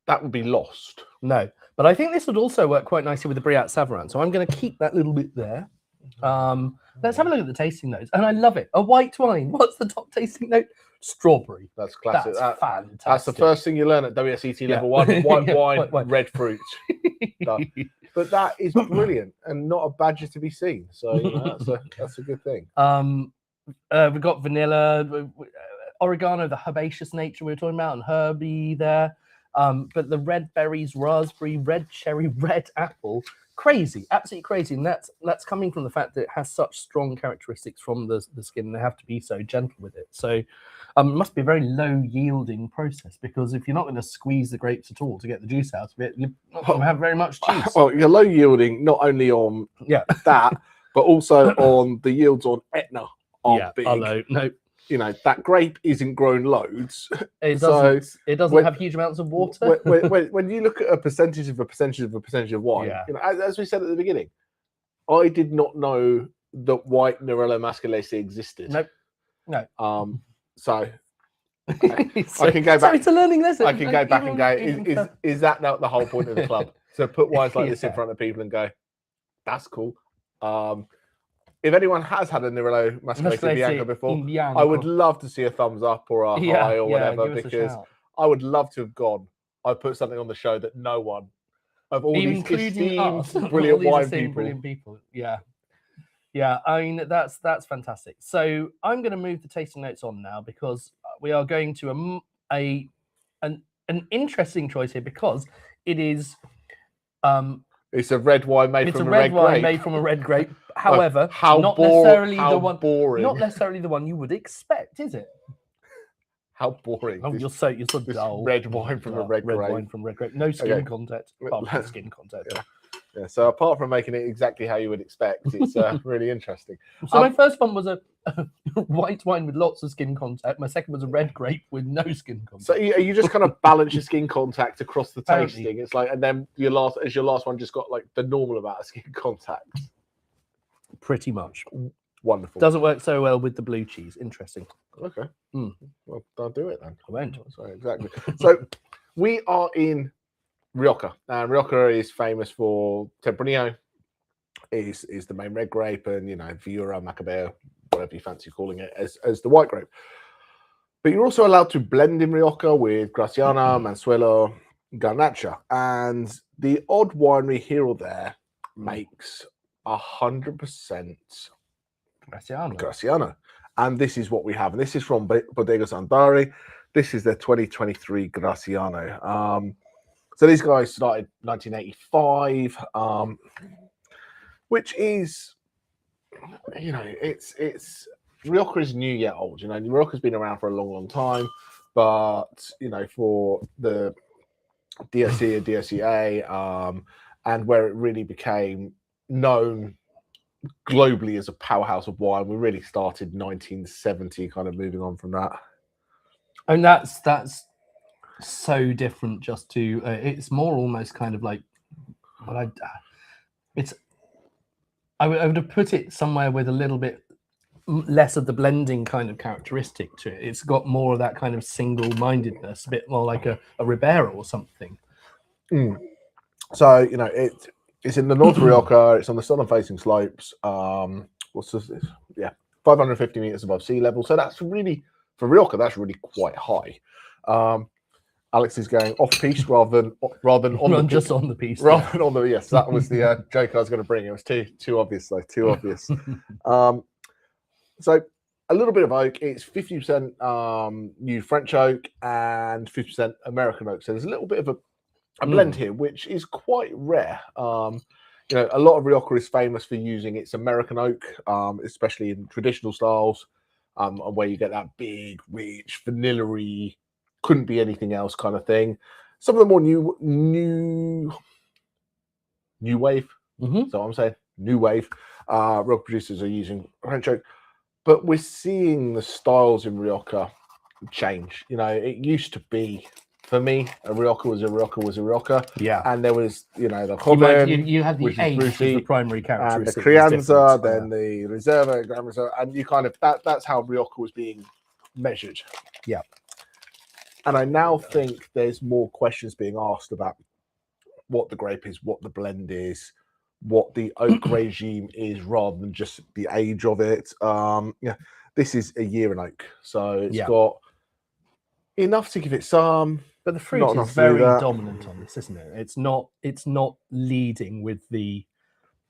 lost. No, but I think this would also work quite nicely with the Brillat Saverin. So I'm going to keep that little bit there. Let's have a look at the tasting notes, and I love it. A white wine. What's the top tasting note? Strawberry. That's classic. That's fantastic. That's the first thing you learn at WSET level 1. White wine, red fruit. Done. But that is brilliant and not a badger to be seen. So that's a good thing. We've got vanilla, oregano, the herbaceous nature we were talking about, and herby there. But the red berries, raspberry, red cherry, red apple, crazy, absolutely crazy. And that's coming from the fact that it has such strong characteristics from the skin, and they have to be so gentle with it. So it must be a very low yielding process, because if you're not going to squeeze the grapes at all to get the juice out of it, you're not going to have very much juice. Well, you're low yielding not only on that, but also on the yields on Etna aren't big. No. You know, that grape isn't grown loads. It doesn't have huge amounts of water. When you look at a percentage of wine, you know, as we said at the beginning, I did not know that white Nerello Mascalese existed. No. So I can go back. So it's a learning lesson. I can go back and go, is that not the whole point of the club? To put wines like this in front of people and go, that's cool. If anyone has had a Nerello Mascalese Bianco before, I would love to see a thumbs up or a high or whatever, because I would love to have gone. I put something on the show that no one of all these esteemed, brilliant wine people. Yeah. I mean, that's fantastic. So I'm going to move the tasting notes on now, because we are going to an interesting choice here, because it is. It's a red wine made from a red grape. Made from a red grape. However, not necessarily the one you would expect, is it? How boring! Oh, you're so dull. Red wine from a red grape. Red wine from red grape. No skin contact. Apart from skin contact. Yeah. So apart from making it exactly how you would expect, it's really interesting. So my first one was a white wine with lots of skin contact. My second was a red grape with no skin contact. So you just kind of balance your skin contact across the tasting. It's like, and then your last one just got like the normal amount of skin contact. Pretty much. Wonderful. Doesn't work so well with the blue cheese. Interesting. Okay. Well, don't do it then. I won't. Sorry, exactly. So we are in Rioja, and Rioja is famous for Tempranillo. Is the main red grape, and Viura, Macabeo, whatever you fancy calling it, as the white grape. But you're also allowed to blend in Rioja with Graciana, Manzuelo, Garnacha, and the odd winery here or there makes 100% Graciano. And this is what we have. And this is from Bodegas Andari. This is their 2023 Graciano. So these guys started 1985, which is, it's Rioja is new yet old. Rioja's been around for a long, long time, but for the DSC and DSCA, and where it really became known globally as a powerhouse of wine, we really started 1970, kind of moving on from that. And that's so different just to it's more almost kind of like what I would have put it somewhere with a little bit less of the blending kind of characteristic to it. It's got more of that kind of single-mindedness, a bit more like a Ribera or something. So it's in the North Rioja. It's on the southern-facing slopes. What's this? 550 meters above sea level. So that's really, for Rioja, that's really quite high. Alex is going off piste rather than on just on the piste. Rather than on the yes. That was the joke I was going to bring. It was too obvious though. Too obvious. So a little bit of oak. It's 50% new French oak and 50% American oak. So there's a little bit of a blend here, which is quite rare. A lot of Rioja is famous for using its American oak, especially in traditional styles, and where you get that big, rich, vanilla-y, couldn't be anything else kind of thing. Some of the more new wave. So I'm saying new wave. Rioja producers are using French oak, but we're seeing the styles in Rioja change. It used to be, for me, a Rioja was a Rioja. Yeah. And there was, the Joven, you had the age as the primary characteristic. And the Crianza, then the Reserva, Gran Reserva, and you kind of, that's how Rioja was being measured. Yeah. And I now think there's more questions being asked about what the grape is, what the blend is, what the oak regime is rather than just the age of it. Yeah, this is a year in oak, so it's got enough to give it some. But the fruit not is enough to do very that. dominant on this, isn't it? It's not leading with the.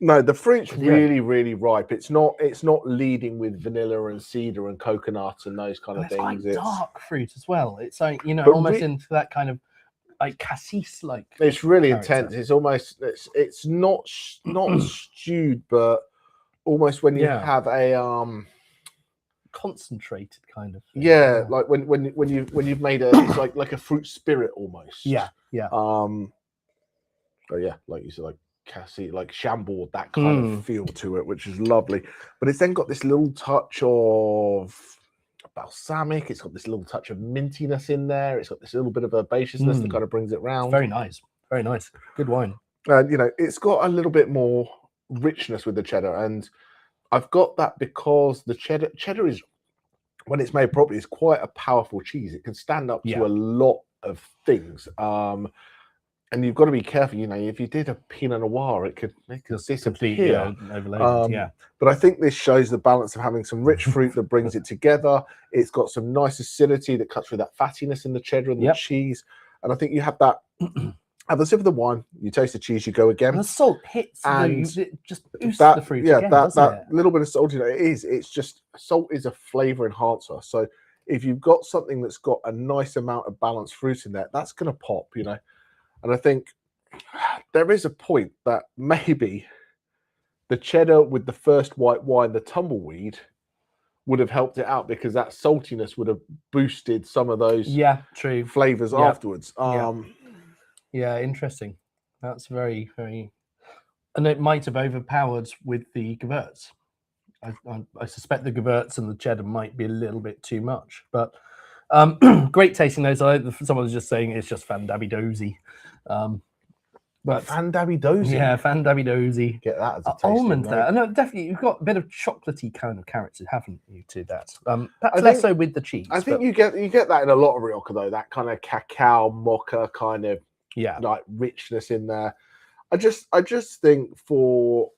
No, the fruit's Yeah. really, really ripe. It's not leading with vanilla and cedar and coconut and those kind of It's things. quite dark fruit as well. It's like, But almost into that kind of like cassis like. It's really character. intense. It's almost it's not stewed, but almost when you have a concentrated kind of thing. like when you've made it's like a fruit spirit almost. Yeah. Oh yeah, like you said, like cassis, like Chambord, that kind of feel to it, which is lovely. But it's then got this little touch of balsamic. It's got this little touch of mintiness in there. It's got this little bit of herbaceousness that kind of brings it round. It's very nice. Very nice. Good wine. And it's got a little bit more richness with the cheddar, and I've got that because the cheddar is, when it's made properly, is quite a powerful cheese. It can stand up to a lot of things. And you've got to be careful, if you did a Pinot Noir, it could disappear. Overloaded, But I think this shows the balance of having some rich fruit that brings it together. It's got some nice acidity that cuts through that fattiness in the cheddar and the cheese. And I think you have that. Have a sip of the wine, you taste the cheese, you go again. And the salt hits, and it just boosts the fruit again, that little bit of salt, it's just, salt is a flavor enhancer. So if you've got something that's got a nice amount of balanced fruit in there, that's going to pop, And I think there is a point that maybe the cheddar with the first white wine, the tumbleweed, would have helped it out because that saltiness would have boosted some of those flavors afterwards. Yeah, interesting. That's very, very, and it might have overpowered with the Gewurz. I suspect the Gewurz and the cheddar might be a little bit too much, but great tasting those. Someone was just saying it's just fan-dabby-dozy. But fan-dabby-dozy? Yeah, fan-dabby-dozy. Get that as a almond there. No, definitely, you've got a bit of chocolatey kind of character, haven't you, to that? Perhaps less so with the cheese. I think you get that in a lot of Rioja, though, that kind of cacao mocha kind of like richness in there. I just think for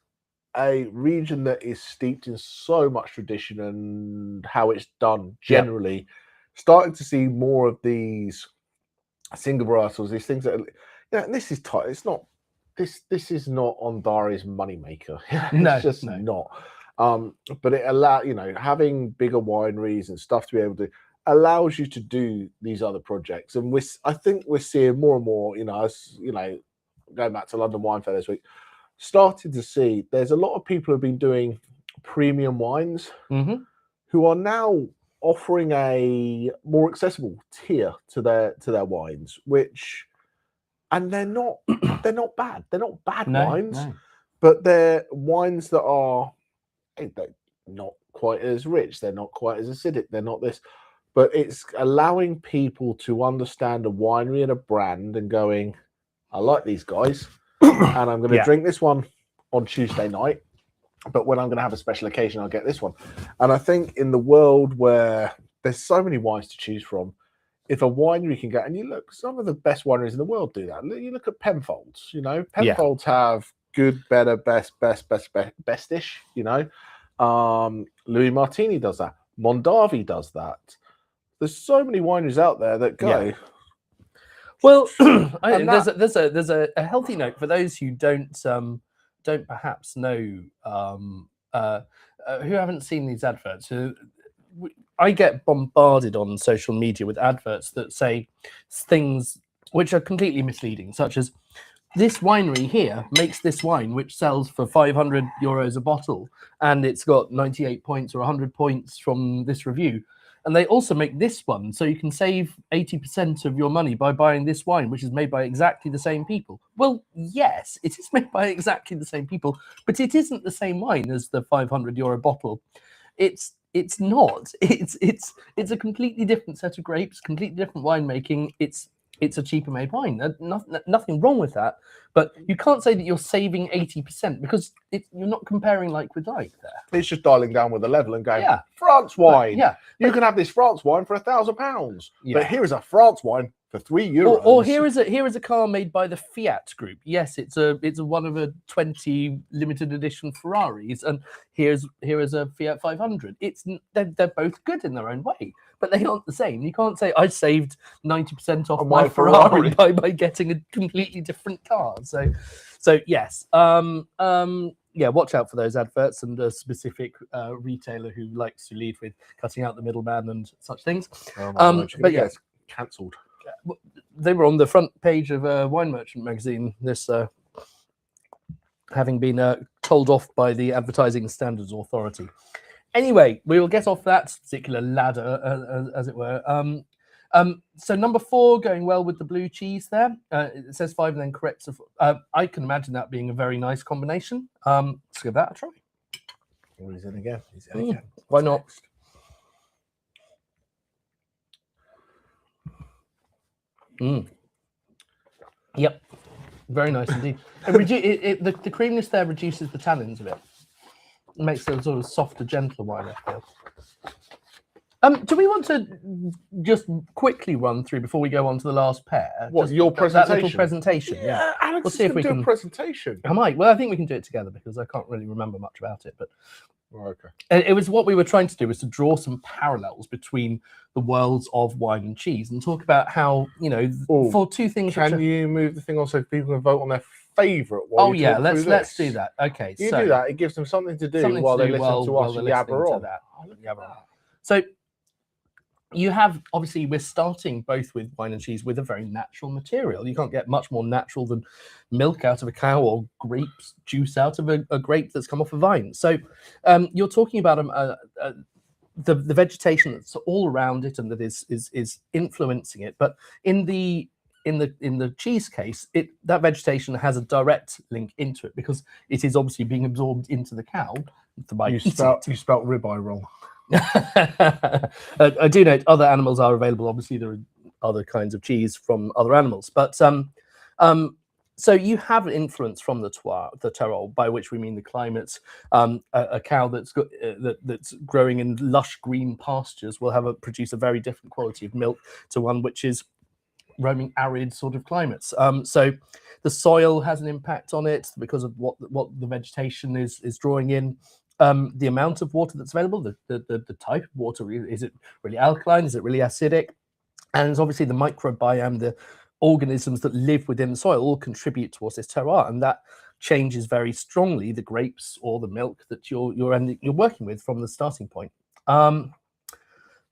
a region that is steeped in so much tradition and how it's done generally, starting to see more of these single varietals, these things that this is tight. It's not this is not Ondari's moneymaker. It's just not. But it allows, having bigger wineries and stuff to be able to allows you to do these other projects. And I think we're seeing more and more, as going back to London Wine Fair this week, started to see there's a lot of people who've been doing premium wines who are now offering a more accessible tier to their wines, and they're not bad. They're not bad wines, but they're wines that are they're not quite as rich. They're not quite as acidic. They're not this. But it's allowing people to understand a winery and a brand and going, I like these guys, and I'm going to drink this one on Tuesday night. But when I'm going to have a special occasion, I'll get this one. And I think in the world where there's so many wines to choose from, if a winery can get, and you look, some of the best wineries in the world do that. You look at Penfolds, Penfolds have good, better, bestish, Louis Martini does that. Mondavi does that. There's so many wineries out there that go. Well, there's a healthy note for those who don't perhaps know who haven't seen these adverts. I get bombarded on social media with adverts that say things which are completely misleading, such as this winery here makes this wine which sells for €500 a bottle, and it's got 98 points or 100 points from this review. And they also make this one, so you can save 80% of your money by buying this wine, which is made by exactly the same people. Well, yes, it is made by exactly the same people, but it isn't the same wine as the €500 bottle. It's not. It's a completely different set of grapes, completely different winemaking. It's a cheaper made wine. Nothing wrong with that. But you can't say that you're saving 80% because you're not comparing like with like there. It's just dialing down with the level and going, France wine. You can have this France wine for £1,000. But here is a France wine for €3. Or here is a car made by the Fiat Group. Yes, it's a one of a 20 limited edition Ferraris, and here is a Fiat 500. They're both good in their own way, but they aren't the same. You can't say I saved 90% off my Ferrari by getting a completely different car. So yes, yeah, watch out for those adverts and a specific retailer who likes to lead with cutting out the middleman and such things. But yeah, cancelled. They were on the front page of Wine Merchant magazine. This having been told off by the Advertising Standards Authority. Anyway, we will get off that particular ladder, as it were. So number 4 going well with the blue cheese there. It says 5 and then corrects. I can imagine that being a very nice combination. Let's give that a try. Oh, he's in again. He's in again. Why not? Yep, very nice indeed. The creaminess there reduces the tannins a bit. It makes it a sort of softer, gentler wine, I feel. Do we want to just quickly run through before we go on to the last pair? What, just your presentation? That little presentation, yeah. Alex, we'll see if we can do a presentation. I might. Well, I think we can do it together because I can't really remember much about it. But okay. It was what we were trying to do was to draw some parallels between the worlds of wine and cheese and talk about how, for two things. Can you move the thing on so people can vote on their favourite? Oh yeah, let's do that. Okay, you do that. It gives them something to do while they listen to us yabber on. So you have, obviously, we're starting both with wine and cheese with a very natural material. You can't get much more natural than milk out of a cow or grape juice out of a grape that's come off a vine. So you're talking about the vegetation that's all around it and that is influencing it. But in the cheese case, that vegetation has a direct link into it because it is obviously being absorbed into the cow. You spelt ribeye wrong. I do note other animals are available. Obviously, there are other kinds of cheese from other animals, but so you have influence from the terroir, by which we mean the climates. A cow that's growing in lush green pastures will produce a very different quality of milk to one which is roaming arid sort of climates. So the soil has an impact on it because of what the vegetation is drawing in. The amount of water that's available, the type of water, is it really alkaline? Is it really acidic? And obviously the microbiome, the organisms that live within the soil all contribute towards this terroir, and that changes very strongly the grapes or the milk that you're working with from the starting point.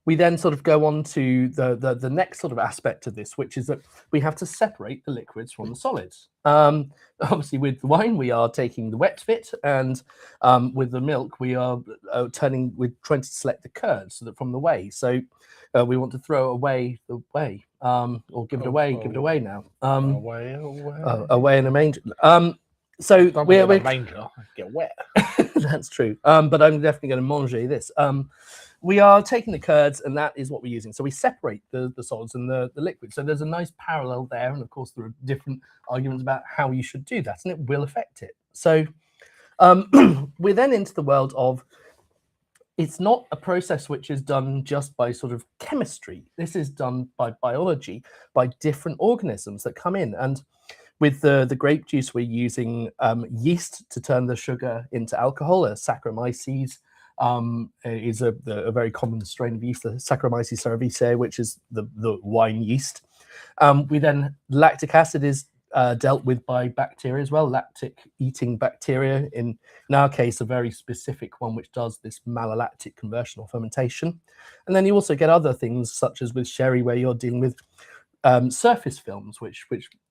We then sort of go on to the next sort of aspect of this, which is that we have to separate the liquids from the solids. Obviously, with the wine, we are taking the wet bit, and with the milk, we are we're trying to select the curd from the whey. So we want to throw away the whey, or give it away now. Away in a manger. So we're a manger. Get wet. That's true. But I'm definitely going to manger this. We are taking the curds, and that is what we're using. So we separate the solids and the liquid. So there's a nice parallel there. And of course, there are different arguments about how you should do that, and it will affect it. So we're then into the world of, it's not a process which is done just by sort of chemistry. This is done by biology, by different organisms that come in. And with the grape juice, we're using yeast to turn the sugar into alcohol. Saccharomyces is a very common strain of yeast, the Saccharomyces cerevisiae, which is the wine yeast. Lactic acid is dealt with by bacteria as well, lactic-eating bacteria. In our case, a very specific one which does this malolactic conversion or fermentation. And then you also get other things, such as with sherry, where you're dealing with surface films, which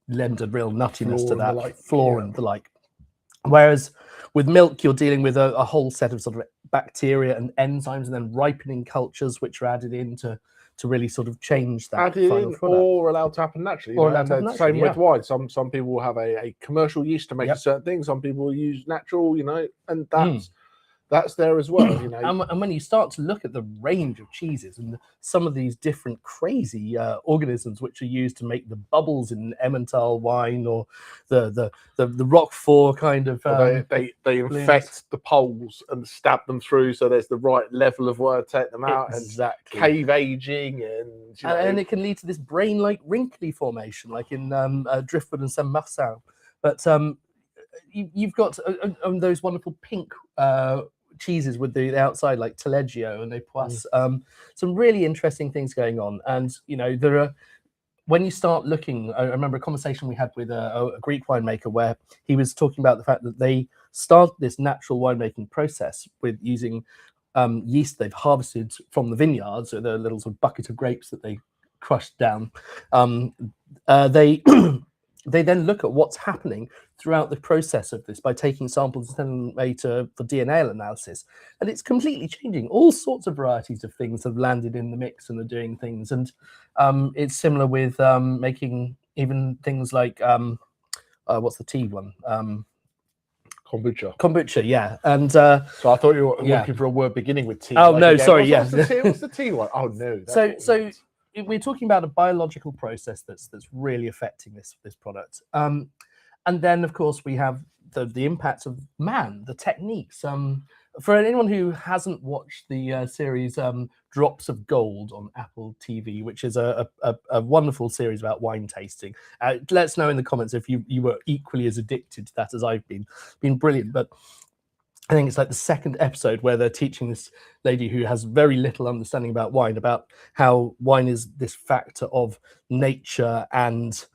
lend a real nuttiness to that, floor and the like. Whereas with milk, you're dealing with a whole set of sort of bacteria and enzymes, and then ripening cultures, which are added in to really sort of change that. Added in or allowed to happen naturally. Or allowed to happen naturally, same with wine. Some people will have a commercial yeast to make a certain thing. Some people will use natural, and that's that's there as well. You know, And when you start to look at the range of cheeses and some of these different crazy organisms which are used to make the bubbles in Emmental wine or the Roquefort kind of, they infect the poles and stab them through, so there's the right level of word, take them out, exactly. and cave aging, and it can lead to this brain-like wrinkly formation, like in Driftwood and Saint-Martin. But you've got those wonderful pink cheeses with the outside, like Taleggio and Epoisse. Some really interesting things going on, and there are. When you start looking, I remember a conversation we had with a Greek winemaker where he was talking about the fact that they start this natural winemaking process with using yeast they've harvested from the vineyards, so the little sort of bucket of grapes that they crushed down. They they then look at what's happening throughout the process of this by taking samples and sending them for DNA analysis, and it's completely changing. All sorts of varieties of things have landed in the mix and are doing things, and it's similar with making even things like what's the tea one? Kombucha, yeah. And so I thought you were looking for a word beginning with tea. Oh no, sorry, what's the tea one? Oh no. So we're talking about a biological process that's really affecting this product. And then of course we have the impact of man, the techniques. For anyone who hasn't watched the series Drops of Gold on Apple TV, which is a wonderful series about wine tasting, let us know in the comments if you were equally as addicted to that as I've been brilliant. But I think it's like the second episode where they're teaching this lady who has very little understanding about wine, about how wine is this factor of nature and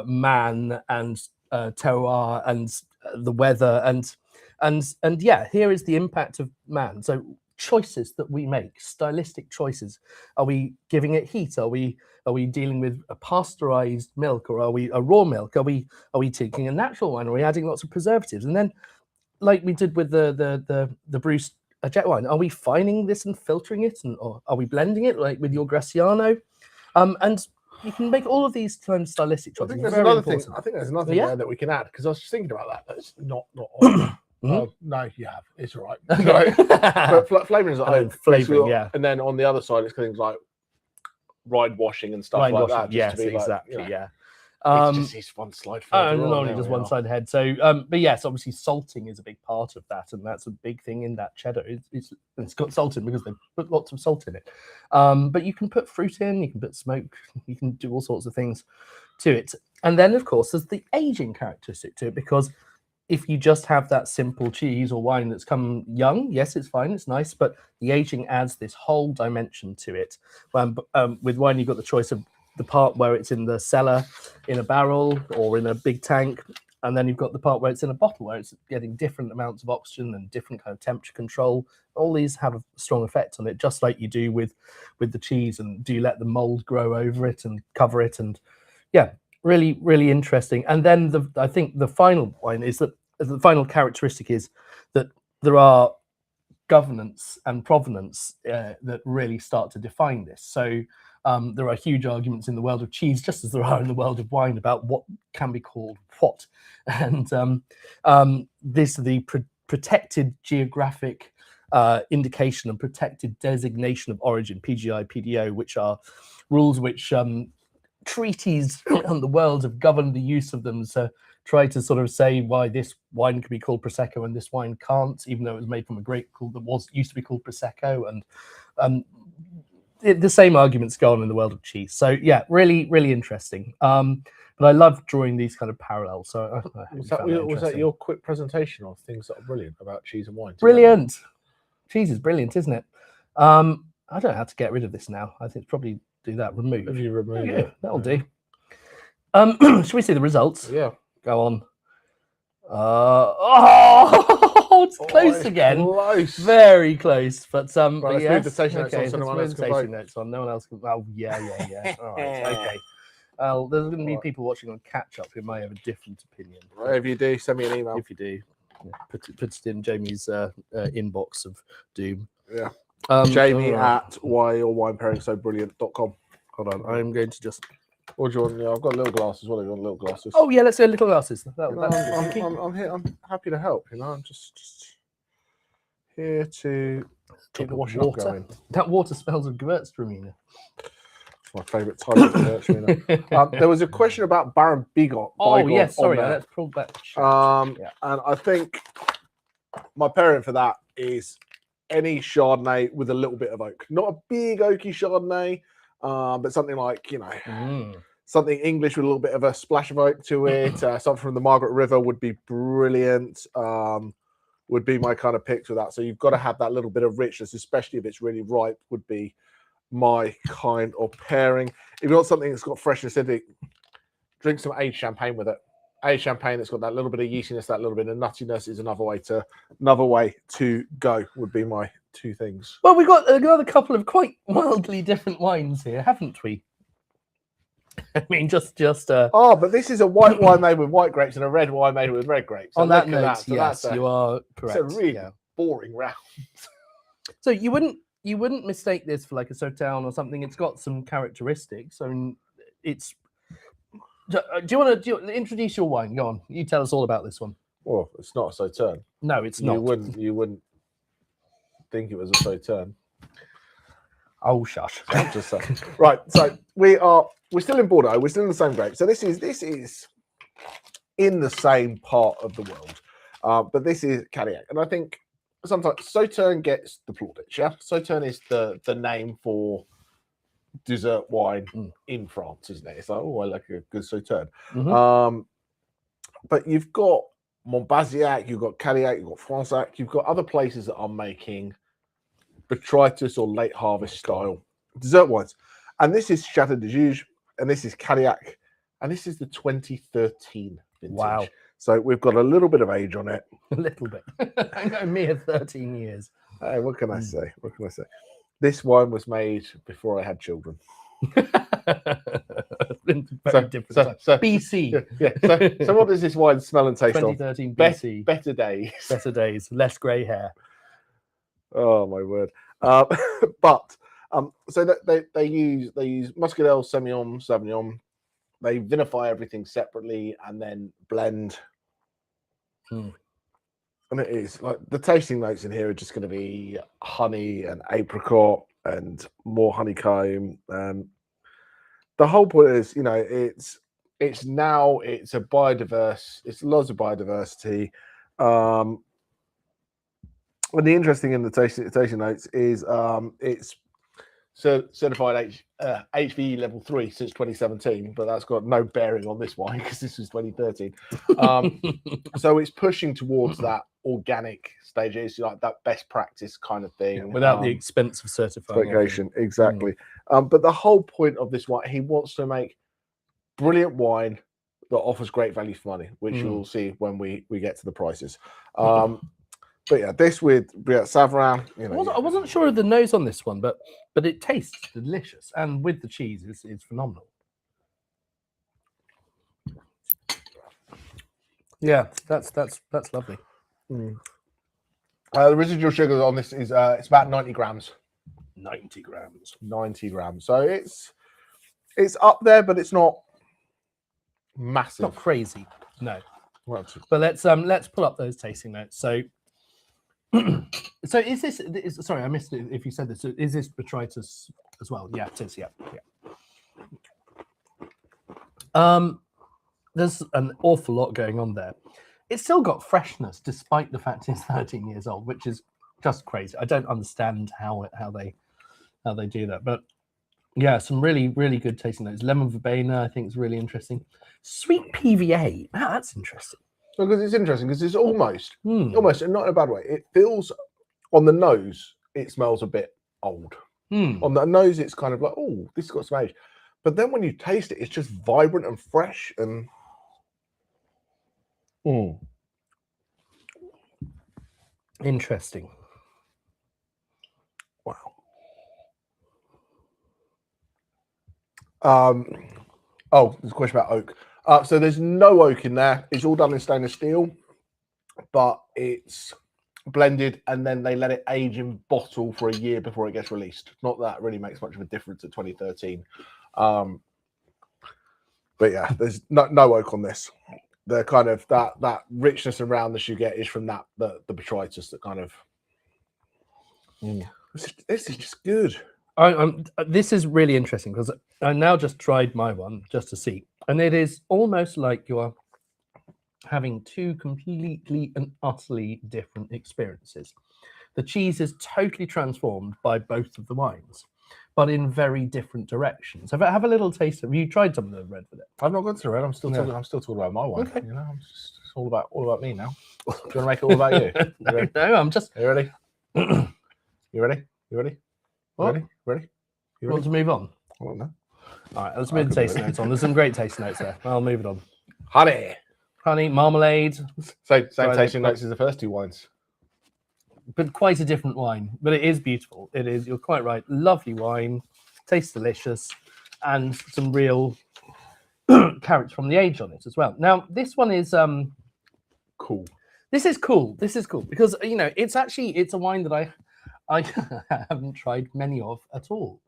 man and terroir and the weather and yeah, here is the impact of man. So choices that we make, stylistic choices. Are we giving it heat? Are we dealing with a pasteurized milk, or are we a raw milk? Are we taking a natural wine? Are we adding lots of preservatives? And then, like we did with the Bruce jet wine, are we fining this and filtering it, or are we blending it like with your Graciano? And you can make all of these kind of stylistic choices. I think there's another thing. I think there's another thing there that we can add, because I was just thinking about that. That's not on. No, you have. It's all right. Okay. But flavouring is like flavouring, yeah. And then on the other side, it's things like rind washing and stuff like that. Yes, exactly. Yeah. It's just one slide further on. Only just one side ahead. So, but yes, obviously salting is a big part of that, and that's a big thing in that cheddar. It's got salt in because they put lots of salt in it. But you can put fruit in, you can put smoke, you can do all sorts of things to it. And then, of course, there's the aging characteristic to it, because if you just have that simple cheese or wine that's come young, yes, it's fine, it's nice, but the aging adds this whole dimension to it. With wine, you've got the choice of the part where it's in the cellar, in a barrel, or in a big tank, and then you've got the part where it's in a bottle, where it's getting different amounts of oxygen and different kind of temperature control. All these have a strong effect on it, just like you do with the cheese. And do you let the mold grow over it and cover it? And yeah, really, really interesting. And then I think the final one is that the final characteristic is that there are governance and provenance that really start to define this. So there are huge arguments in the world of cheese, just as there are in the world of wine, about what can be called what. And the protected geographic indication and protected designation of origin, PGI, PDO, which are rules which treaties around the world have governed the use of them. So try to sort of say why this wine can be called Prosecco and this wine can't, even though it was made from a grape that used to be called Prosecco. And the same arguments go on in the world of cheese. So yeah, really, really interesting. But I love drawing these kind of parallels. So was that your quick presentation of things that are brilliant about cheese and wine? Brilliant. Cheese is brilliant, isn't it? I don't know how to get rid of this now. I think probably do that. Remove. If you remove it, that'll do. Should we see the results? Yeah. Go on. It's close again. Close. Very close. But right, let's yes. move the station notes on, so let's no one move else the can station vote. notes on. No one else can. Oh yeah. All right. Okay. There's going to be people watching on catch up who may have a different opinion. Right, if you do, send me an email. If you do, put it in Jamie's inbox of doom. Yeah. Jamie at winepairingssobrilliant.com. Hold on, I'm going to just. Or do you want? Yeah, I've got little glasses. What have you got? Little glasses. Oh yeah, let's go little glasses. I'm here. I'm happy to help. I'm just here to keep the washing up water. going. That water smells of Gewürztraminer. It's my favourite type of Gewürztraminer. There was a question about Baron Bigot. Oh yes, sorry, let's pull back. And I think my pairing for that is any Chardonnay with a little bit of oak. Not a big oaky Chardonnay, but something like, you know, something English with a little bit of a splash of oak to it. Something from the Margaret River would be brilliant. Would be my kind of pick for that. So you've got to have that little bit of richness, especially if it's really ripe, would be my kind of pairing. If you want something that's got fresh acidity, drink some aged champagne with it. Aged champagne that's got that little bit of yeastiness, that little bit of nuttiness is another way to go, would be my two things. Well, we've got another couple of quite wildly different wines here, haven't we? I mean, just oh, but this is a white wine made with white grapes and a red wine made with red grapes. On that note, yes, you are correct. It's a really boring round. So you wouldn't mistake this for like a Sauternes or something. It's got some characteristics. I mean, it's. Do you want to introduce your wine? Go on. You tell us all about this one. Well, it's not a Sauternes. No, it's not. You wouldn't think it was a Sauternes. Oh, shush. Just saying. Right. So we're still in Bordeaux. We're still in the same grape. So this is in the same part of the world, but this is Cadillac, and I think sometimes Sauternes gets the plaudits. Yeah, Sauternes is the name for dessert wine in France, isn't it? It's like, oh, I like a good Sauternes. But you've got Montbazillac, you've got Cadillac, you've got Fransac, you've got other places that are making botrytis or late harvest style dessert wines, and this is Chateau de Juge, and this is Cadillac, and this is the 2013 vintage. Wow. So we've got a little bit of age on it. A little bit. A mere 13 years. Hey, what can I say? What can I say? This wine was made before I had children. Very different. BC. Yeah. So what does this wine smell and taste 2013 of? BC. Better days. Better days. Less grey hair. Oh my word. But so that they use Muscadel, Semillon, Sauvignon. They vinify everything separately and then blend. And it is like the tasting notes in here are just going to be honey and apricot and more honeycomb. The whole point is, you know, it's a biodiverse. It's lots of biodiversity. And the interesting in the tasting notes is it's certified HVE level 3 since 2017, but that's got no bearing on this wine because this was 2013. So it's pushing towards that organic stage. It's like that best practice kind of thing, without the expense of certification. Exactly. But the whole point of this wine, he wants to make brilliant wine that offers great value for money, which you'll see when we get to the prices. But yeah, this with Brillat Saverin, you know. I wasn't sure of the nose on this one, but it tastes delicious, and with the cheese, it's phenomenal. Yeah, that's lovely. The residual sugar on this is it's about 90 grams. 90 grams. 90 grams. So it's up there, but it's not massive. Not crazy, no. Well, but let's pull up those tasting notes. So. So is this? Sorry, I missed it. If you said this, is this botrytis as well? Yeah, it is. Yeah. There's an awful lot going on there. It's still got freshness, despite the fact it's 13 years old, which is just crazy. I don't understand how they do that, but yeah, some really good tasting notes. Lemon verbena, I think, is really interesting. Sweet PVA. Wow, that's interesting. Because it's interesting because it's almost, and not in a bad way. It feels on the nose, it smells a bit old. On the nose, it's kind of like, oh, this has got some age. But then when you taste it, it's just vibrant and fresh and. Interesting. Wow. There's a question about oak. So there's no oak in there. It's all done in stainless steel, but it's blended and then they let it age in bottle for a year before it gets released. Not that really makes much of a difference at 2013. But yeah, there's no oak on this. The kind of that richness and roundness you get is from the botrytis that kind of This is just good. This is really interesting because I now just tried my one just to see, and it is almost like you are having two completely and utterly different experiences. The cheese is totally transformed by both of the wines, but in very different directions. Have a little taste. Have you tried some of the red with it? I've not gone to the red. I'm still talking. I'm still talking about my wine. Okay. You know, it's all about me now. Do you want to make it all about you? No, I'm just. Are you ready? You ready? You ready? What? Ready? Ready? You Want ready? to move on? I don't know. All right, let's move the tasting notes on. There's some great tasting notes there. I'll move it on. Honey, marmalade. Same tasting notes as the first two wines. But quite a different wine. But it is beautiful. It is. You're quite right. Lovely wine. Tastes delicious, and some real carrots from the age on it as well. Now this one is Cool. This is cool. This is cool because it's a wine that I haven't tried many of at all.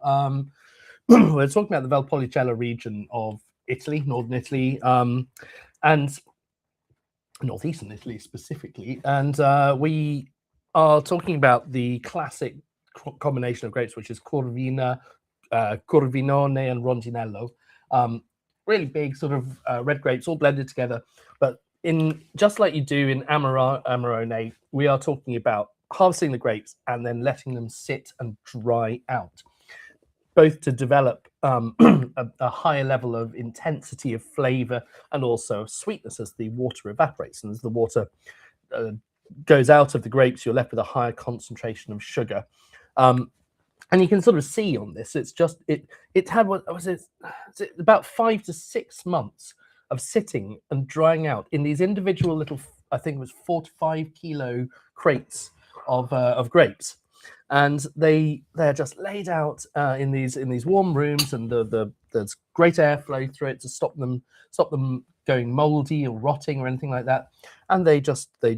We're talking about the Valpolicella region of Italy, northern Italy, and northeastern Italy specifically, and we are talking about the classic combination of grapes, which is Corvinone and Rondinello. Really big sort of red grapes all blended together, but just like you do in Amarone, we are talking about harvesting the grapes and then letting them sit and dry out, both to develop a higher level of intensity of flavor and also sweetness as the water evaporates. And as the water goes out of the grapes, you're left with a higher concentration of sugar. And you can sort of see on this, it's just, it had, what was it, about 5 to 6 months of sitting and drying out in these individual little, I think it was 4 to 5 kilo crates of grapes. And they're just laid out in these warm rooms, and there's great airflow through it to stop them going moldy or rotting or anything like that. And they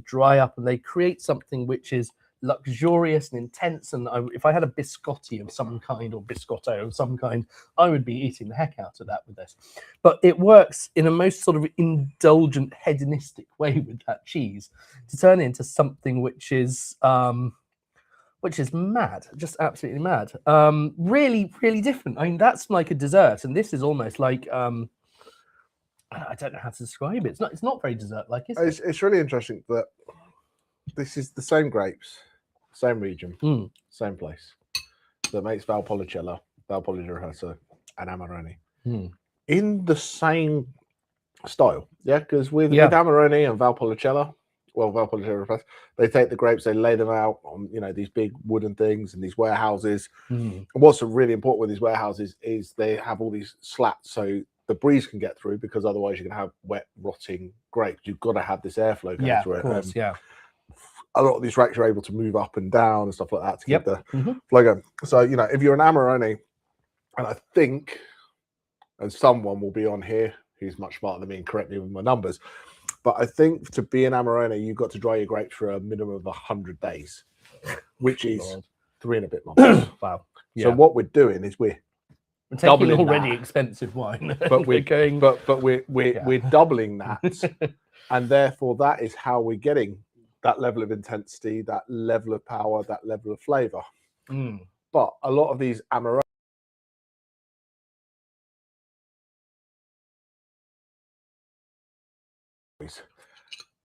dry up and they create something which is luxurious and intense. And if I had a biscotti of some kind, or biscotto of some kind, I would be eating the heck out of that with this. But it works in a most sort of indulgent, hedonistic way with that cheese to turn it into something which is mad, just absolutely mad. Really, really different. I mean, that's like a dessert, and this is almost like I don't know how to describe it. It's not very dessert-like, is it? It's really interesting that this is the same grapes, same region, same place that makes Valpolicella, Valpolicella, and Amarone in the same style. Yeah, because with Amarone and Valpolicella, they take the grapes, they lay them out on these big wooden things and these warehouses. And what's really important with these warehouses is they have all these slats so the breeze can get through, because otherwise you're going to have wet, rotting grapes. You've got to have this airflow going through it. Of course, a lot of these racks are able to move up and down and stuff like that to get the flow going. So if you're an Amarone, and I think, and someone will be on here who's much smarter than me and correct me with my numbers, but I think to be an Amarone, you've got to dry your grapes for a minimum of 100 days, which is 3 and a bit months. Wow. So what we're doing is we're taking already expensive wine, but we're doubling that, and therefore that is how we're getting that level of intensity, that level of power, that level of flavor. But a lot of these Amarone,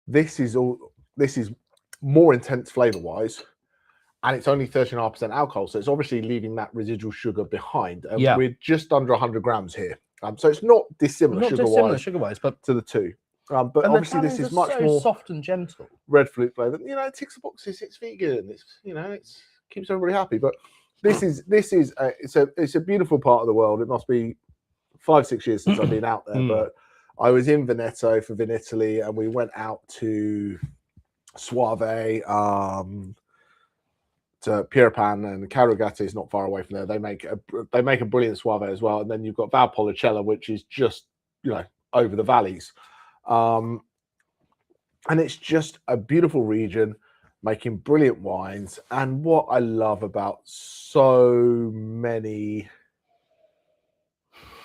this is more intense flavor wise, and it's only 13.5% alcohol, so it's obviously leaving that residual sugar behind. We're just under 100 grams here, so it's not dissimilar sugar-wise, but to the two. But obviously this is much more soft and gentle. Red fruit flavor. It ticks the boxes. It's vegan. It's keeps everybody happy. But it's a beautiful part of the world. It must be 5-6 years since I've been out there, but I was in Veneto for Vinitaly, and we went out to Soave, to Pierpan, and Carugate is not far away from there. They make a brilliant Soave as well. And then you've got Valpolicella, which is just over the valleys. And it's just a beautiful region, making brilliant wines. And what I love about so many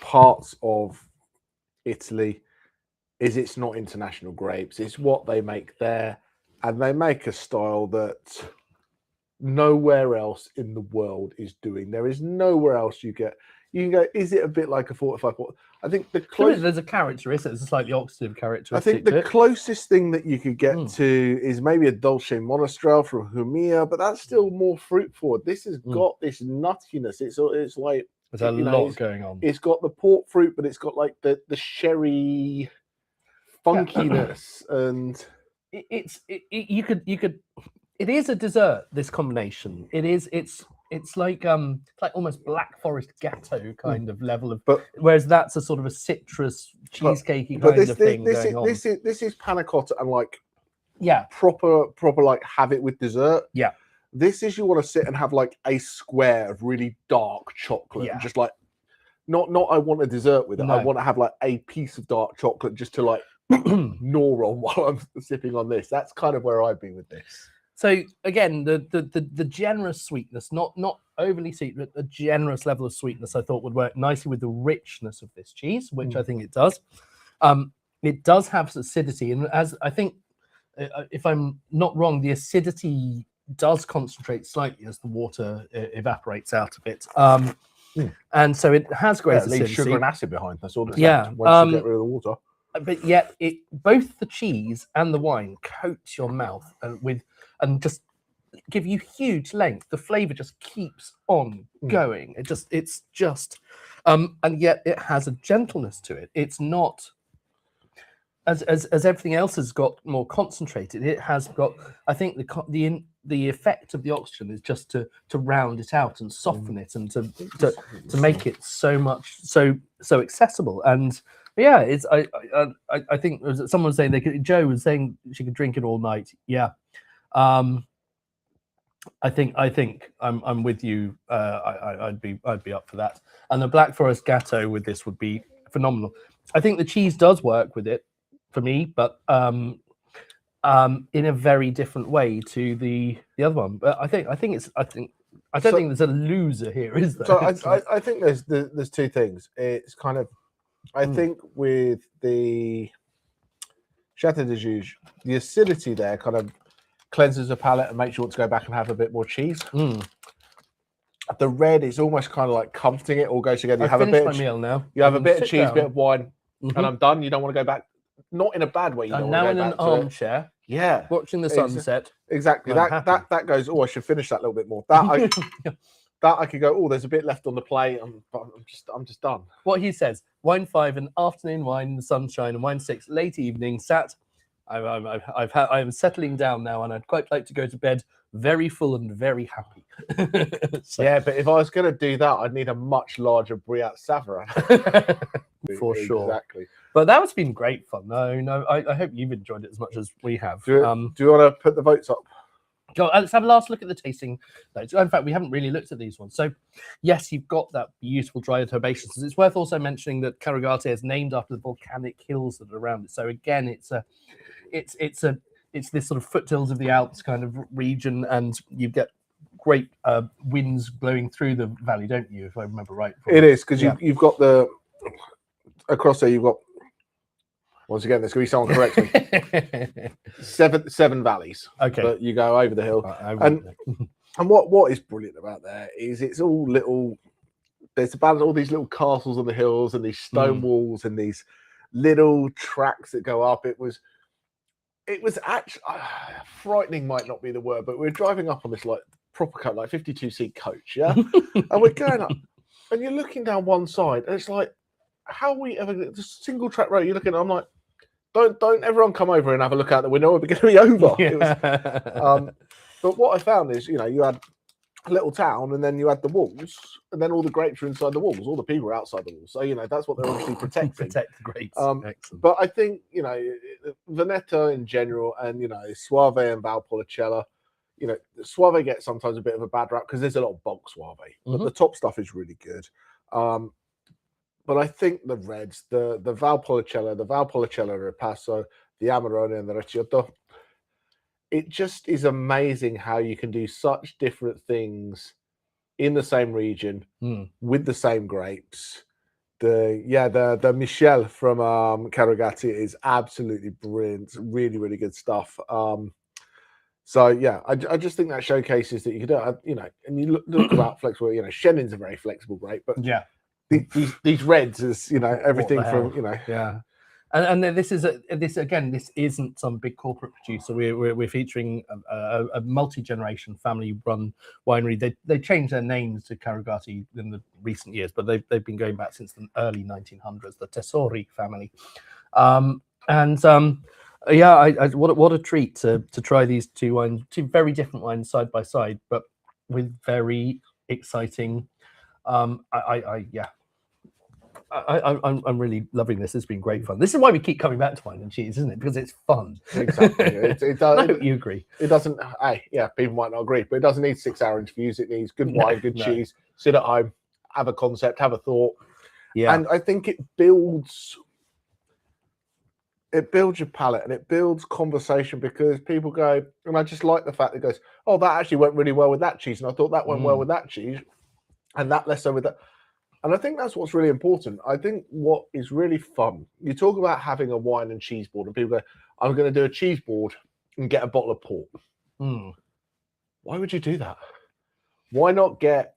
parts of Italy is it's not international grapes. It's what they make there, and they make a style that nowhere else in the world is doing. There is nowhere else you can go, is it a bit like a 45? I think the closest, there's a characteristic, there's a slightly oxidative characteristic. I think the closest thing that you could get to is maybe a Dolce Monastrell from Jumia, but that's still more fruit forward. This has got this nuttiness. It's like there's a lot going on. It's got the port fruit, but it's got like the sherry funkiness, and you could. It is a dessert. This combination. It's like almost Black Forest Gâteau kind of level of, whereas that's a sort of a citrus cheesecakey kind of thing going on. This is panna cotta and like proper like have it with dessert. Yeah. This is, you want to sit and have like a square of really dark chocolate, and just like not I want a dessert with it. I want to have like a piece of dark chocolate just to like gnaw on while I'm sipping on this. That's kind of where I've been with this. So again, the generous sweetness, not overly sweet, but a generous level of sweetness, I thought would work nicely with the richness of this cheese, which I think it does. It does have acidity, and as I think, if I'm not wrong, the acidity does concentrate slightly as the water evaporates out of it. And so it has great acidity. Leaves sugar and acid behind. That's all. Once you get rid of the water. But yet, both the cheese and the wine coat your mouth and just give you huge length. The flavor just keeps on going. It's just, and yet it has a gentleness to it. It's not as everything else has got more concentrated. It has got, I think, the effect of the oxygen is just to round it out and soften it and to make it so accessible. And yeah, it's I think someone was saying Joe was saying she could drink it all night. Yeah. I think I'm with you. I'd be up for that. And the Black Forest Gâteau with this would be phenomenal. I think the cheese does work with it for me, but in a very different way to the other one. But I don't think there's a loser here, is there? So I think there's two things. It's kind of, I think with the Chateau de Juge, the acidity there kind of cleanses the palate and makes you want to go back and have a bit more cheese. The red is almost kind of like comforting it, all goes together. You have a bit my meal now. You have a bit of cheese, bit of wine, and I'm done. You don't want to go back, not in a bad way. I'm now in an armchair, watching the sunset. Exactly. That goes. Oh, I should finish that a little bit more. That I could go. Oh, there's a bit left on the plate. I'm just done. What he says: wine 5, an afternoon wine in the sunshine, and wine 6, late evening. I'm settling down now, and I'd quite like to go to bed very full and very happy. Yeah, but if I was going to do that, I'd need a much larger Brillat Saverin. For sure. Exactly. But that has been great fun. No, I hope you've enjoyed it as much as we have. Do you want to put the votes up? Let's have a last look at the tasting notes. In fact, we haven't really looked at these ones. So, yes, you've got that beautiful dry herbaceous. It's worth also mentioning that Carugate is named after the volcanic hills that are around it. So again, it's this sort of foothills of the Alps kind of region, and you get great winds blowing through the valley, don't you? If I remember right. It is, because you've got across there. You've got, once again, there's going to be someone correct me. seven valleys. Okay, but you go over the hill, and what is brilliant about there is it's all little. There's about all these little castles on the hills and these stone walls and these little tracks that go up. It was actually frightening, might not be the word, but we're driving up on this like proper coach, like 52-seat coach, and we're going up, and you're looking down one side, and it's like, how are we ever just single track road? You're looking, I'm like, don't everyone come over and have a look out the window. We're going to be over. But what I found is, you had a little town, and then you had the walls, and then all the grapes are inside the walls. All the people are outside the walls. So that's what they're obviously protecting. Protect the grapes. Excellent. But I think Veneto in general, and Soave and Valpolicella, Soave gets sometimes a bit of a bad rap because there's a lot of bulk Soave, but the top stuff is really good. But I think the reds, the Valpolicella Ripasso, the Amarone, and the Recioto, it just is amazing how you can do such different things in the same region with the same grapes. The Michel from Carugate is absolutely brilliant. Really, really good stuff. So yeah, I just think that showcases that you could do it, you know, and you look about flexible, you know, Shannon's a very flexible grape, but Yeah. these reds is, you know, everything hell? from, you know. Yeah. And then this again, this isn't some big corporate producer. We're featuring a multi-generation family-run winery. They changed their names to Karugati in the recent years, but they've been going back since the early 1900s. The Tesori family, yeah, what a treat to try these two very different wines side by side, but with very exciting. I'm really loving this. It's been great fun. This is why we keep coming back to wine and cheese, isn't it? Because it's fun. Exactly. It does. I hope you agree. It doesn't. Yeah, people might not agree, but it doesn't need 6-hour interviews. It needs good wine, good cheese. Sit at home, have a concept, have a thought. Yeah, and I think it builds your palate and it builds conversation, because people go, and I just like the fact that it goes, oh, that actually went really well with that cheese, and I thought that went well with that cheese, and that less so with that. And I think that's what's really important. I think what is really fun, you talk about having a wine and cheese board, and people go, I'm going to do a cheese board and get a bottle of port. Why would you do that? Why not get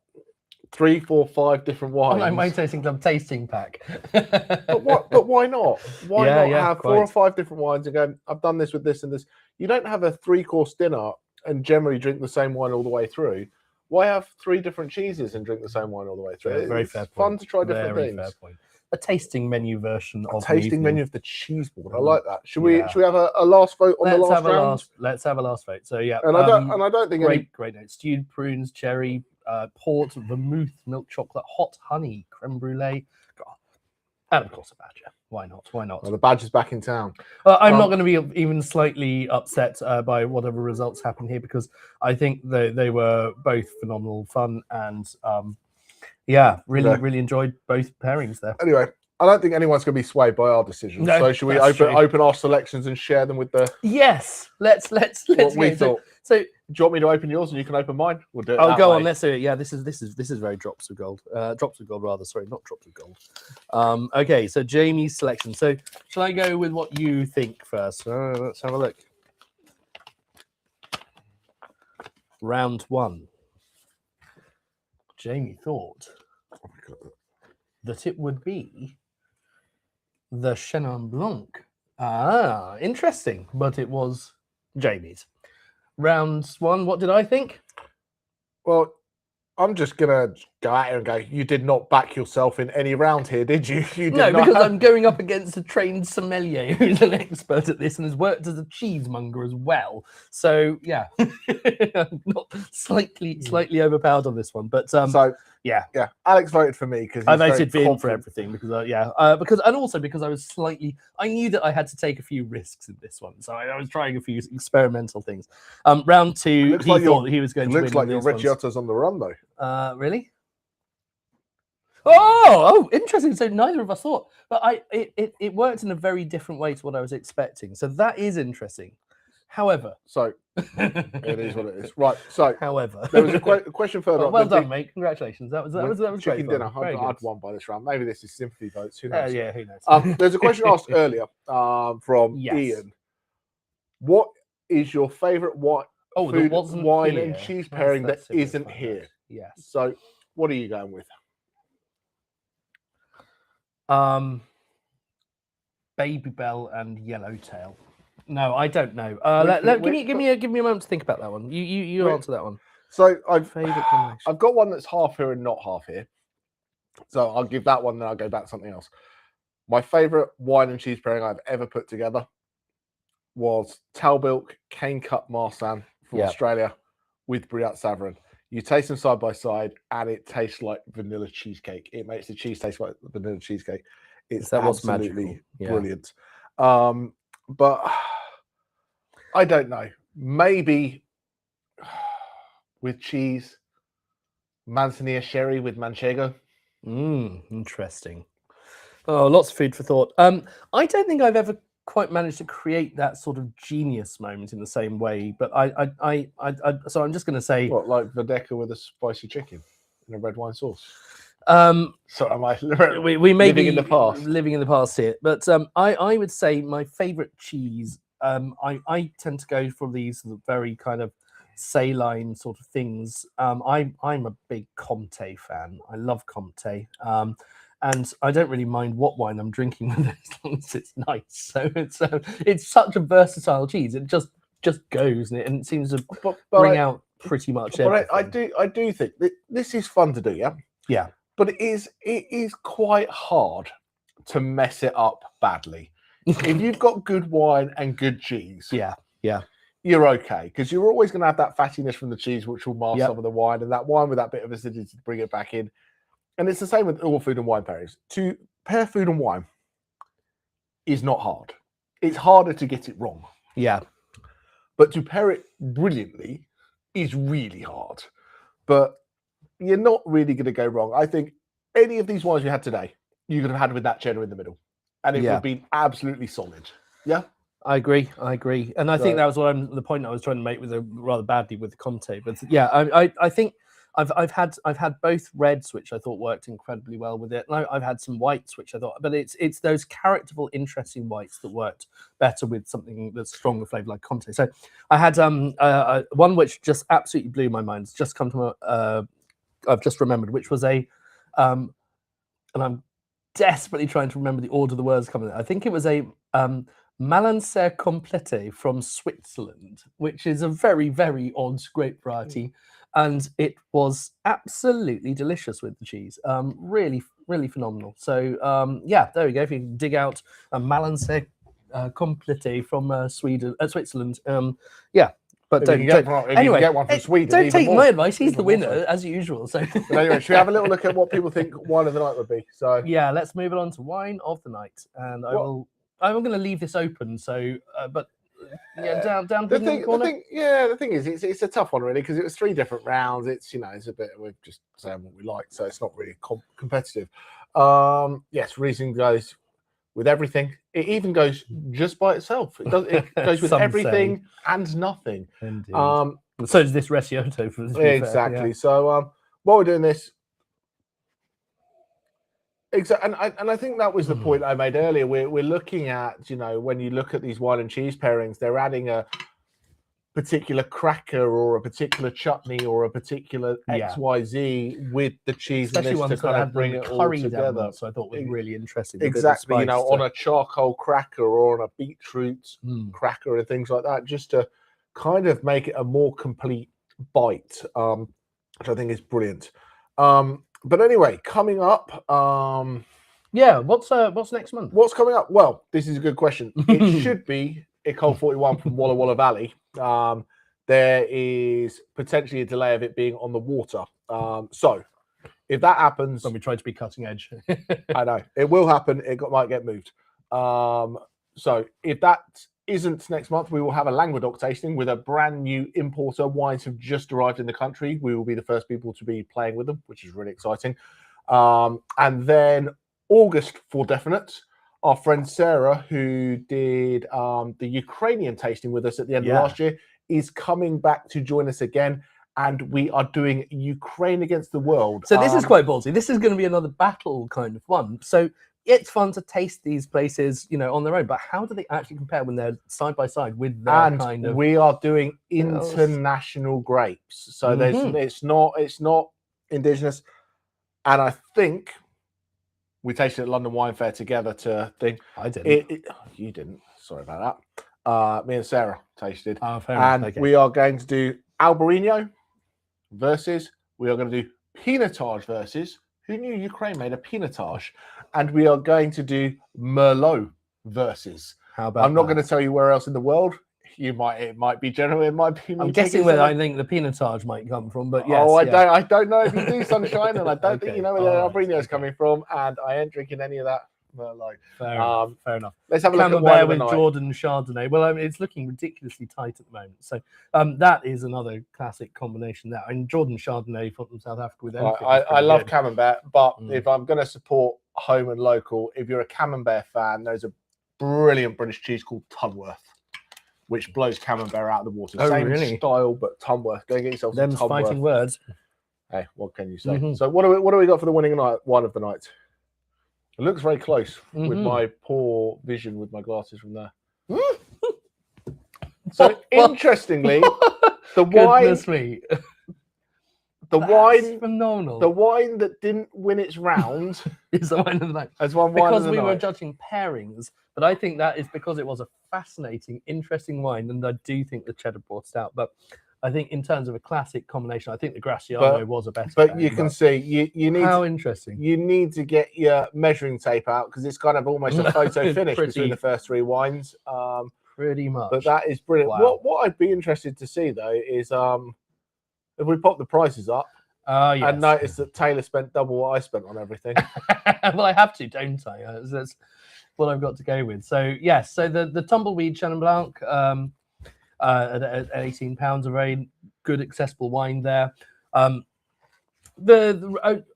3, 4, 5 different wines? I'm tasting some tasting pack. but why not? Why not have quite. 4 or 5 different wines and go, I've done this with this and this? You don't have a 3-course dinner and generally drink the same wine all the way through. Why have 3 different cheeses and drink the same wine all the way through? Very it's fair fun point. to try different Very things. Fair point. A tasting menu version of a tasting menu of the cheese board. I like that. Should we have a last vote on let's the last round? Let's have a last vote. So yeah, and I don't think great notes. Stewed prunes, cherry, port, vermouth, milk chocolate, hot honey, creme brulee, and of course a badger. Why not? Why not? Well, the badger's back in town. I'm not going to be even slightly upset by whatever results happen here, because I think they were both phenomenal fun, and really enjoyed both pairings there. Anyway, I don't think anyone's going to be swayed by our decisions. No, so should we open our selections and share them with the? Yes, let's what we thought. So do you want me to open yours and you can open mine? We'll do it. Oh, go on. Let's do it. Yeah, this is very drops of gold. Drops of gold, rather. Sorry, not drops of gold. Okay, so Jamie's selection. So shall I go with what you think first? Let's have a look. Round 1. Jamie thought that it would be the Chenin Blanc. Interesting, but it was Jamie's. Round 1, what did I think? Well, I'm just going to go out here and go, you did not back yourself in any round here, did you? No, because I'm going up against a trained sommelier who's an expert at this and has worked as a cheesemonger as well. So, yeah, I'm not slightly overpowered on this one. But yeah, Alex voted for me because I voted for him for everything because because I knew that I had to take a few risks in this one, so I was trying a few experimental things. Round 2, he thought he was going to win. Looks like your Ricciotta's on the run though. Really? Oh, interesting. So neither of us thought, but it worked in a very different way to what I was expecting. So that is interesting. However, so it is what it is. Right. So, however, there was a question further. Well done, mate. Congratulations. That was chicken great dinner. I'd won by this round. Maybe this is sympathy votes. Who knows? Yeah, who knows? There's a question asked earlier from Ian. What is your favourite wine and cheese pairing that isn't here? Yes. So, what are you going with? Baby Bell and Yellowtail. No, I don't know. Give me a moment to think about that one. You answer that one. So I've got one that's half here and not half here. So I'll give that one, then I'll go back to something else. My favourite wine and cheese pairing I've ever put together was Talbilk Cane Cup Marsanne from Australia with Brillat Saverin. You taste them side by side, and it tastes like vanilla cheesecake. It makes the cheese taste like vanilla cheesecake. It's absolutely brilliant. But I don't know. Maybe with cheese, Manzanilla sherry with Manchego. Interesting. Oh, lots of food for thought. I don't think I've ever quite managed to create that sort of genius moment in the same way. But so I'm just going to say, what, like Vodka with a spicy chicken and a red wine sauce. So am I? We may living be in the past. Living in the past here, but I would say my favourite cheese I tend to go for these very kind of saline sort of things. I'm a big Comté fan. I love Comté. And I don't really mind what wine I'm drinking with it as long as it's nice. So it's such a versatile cheese. It just goes, and it seems to bring out pretty much everything. But I do think that this is fun to do, yeah. Yeah. But it is quite hard to mess it up badly. If you've got good wine and good cheese, yeah, you're okay, because you're always going to have that fattiness from the cheese, which will mask some of the wine, and that wine with that bit of acidity to bring it back in. And it's the same with all food and wine pairings. To pair food and wine is not hard. It's harder to get it wrong. Yeah. But to pair it brilliantly is really hard. But you're not really going to go wrong. I think any of these wines you had today, you could have had with that cheddar in the middle. And it would have been absolutely solid. Yeah? I agree. And I think that was the point I was trying to make with rather badly with the Comté. But yeah, I think I've had both reds, which I thought worked incredibly well with it. And I've had some whites, which I thought, but it's those characterful, interesting whites that worked better with something that's stronger flavour like Comté. So I had one which just absolutely blew my mind. It's just come to I've just remembered, which was and I'm desperately trying to remember the order of the words coming. I think it was a Malancer Complete from Switzerland, which is a very, very odd grape variety. And it was absolutely delicious with the cheese. Really, really phenomenal. So, yeah, there we go. If you can dig out a Malancer Complete from Switzerland, yeah. But don't get one from Sweden. Don't take my advice. He's the winner, as usual. So, but anyway, should we have a little look at what people think wine of the night would be? So, yeah, let's move it on to wine of the night. And I'm going to leave this open. So, but yeah, down. The thing is, it's a tough one really, because it was 3 different rounds. It's it's a bit, we're just saying what we like, so it's not really competitive. Yes, Riesling goes with everything. It even goes just by itself. It goes with everything and nothing. Indeed. So does this Recioto. Exactly. So while we're doing this, exactly, and I think that was the point I made earlier. We're looking at, when you look at these wine and cheese pairings, they're adding a particular cracker or a particular chutney or a particular XYZ with the cheese, especially ones to kind of bring it all together. So I thought was really interesting. Exactly, on a charcoal cracker or on a beetroot cracker and things like that, just to kind of make it a more complete bite, which I think is brilliant. But anyway, coming up, what's next month? What's coming up? Well, this is a good question. It should be Ecole 41 from Walla Walla Valley. There is potentially a delay of it being on the water. So if that happens, when we try to be cutting edge, I know it will happen. Might get moved. So if that isn't next month, we will have a Languedoc tasting with a brand new importer. Wines have just arrived in the country. We will be the first people to be playing with them, which is really exciting. And then August, for definite, our friend Sarah, who did the Ukrainian tasting with us at the end of last year, is coming back to join us again. And we are doing Ukraine against the world. So this is quite ballsy. This is going to be another battle kind of one. So it's fun to taste these places, on their own. But how do they actually compare when they're side by side with their kind of? We are doing international grapes, so it's not indigenous. And I think we tasted at London Wine Fair together to think. I didn't. You didn't. Sorry about that. Me and Sarah tasted, and we are going to do Albarino versus. We are going to do Pinotage versus. Who knew Ukraine made a Pinotage? And we are going to do Merlot versus. How about I'm not going to tell you where else in the world. It might be general. It might be. I'm guessing where I think the Pinotage might come from, but yes. I don't know if you do Sunshine, and I don't think you know where the Albarino is coming from, and I ain't drinking any of that Merlot. Fair enough. Let's have a look at Camembert with Jordan Chardonnay. Well, it's looking ridiculously tight at the moment. So that is another classic combination there. And Jordan Chardonnay from South Africa with anything. I love Camembert, but if I'm going to support home and local, if you're a Camembert fan, there's a brilliant British cheese called Tunworth, which blows Camembert out of the water. Same style, but Tunworth. Go get yourself some Tunworth. Fighting words. Hey, what can you say? So what do we got for the winning wine of the night? It looks very close with my poor vision with my glasses from there. So interestingly, the Goodness wine, me. the That's wine, phenomenal. the wine that didn't win its round is the wine of the night. has won wine Because of the we were night. judging pairings, but I think that is because it was a fascinating, interesting wine, and I do think the cheddar brought it out. But I think in terms of a classic combination, I think the Graciano was a better. But pairing, you can see you need how interesting. You need to get your measuring tape out because it's kind of almost a photo finish Pretty- between the first three wines. Pretty much. But that is brilliant. Wow. What I'd be interested to see though is if we pop the prices up Yes. and notice that Taylor spent double what I spent on everything. Well, I have to, don't I? That's what I've got to go with. So yes, so the tumbleweed Chenin Blanc at £18, a very good accessible wine there. I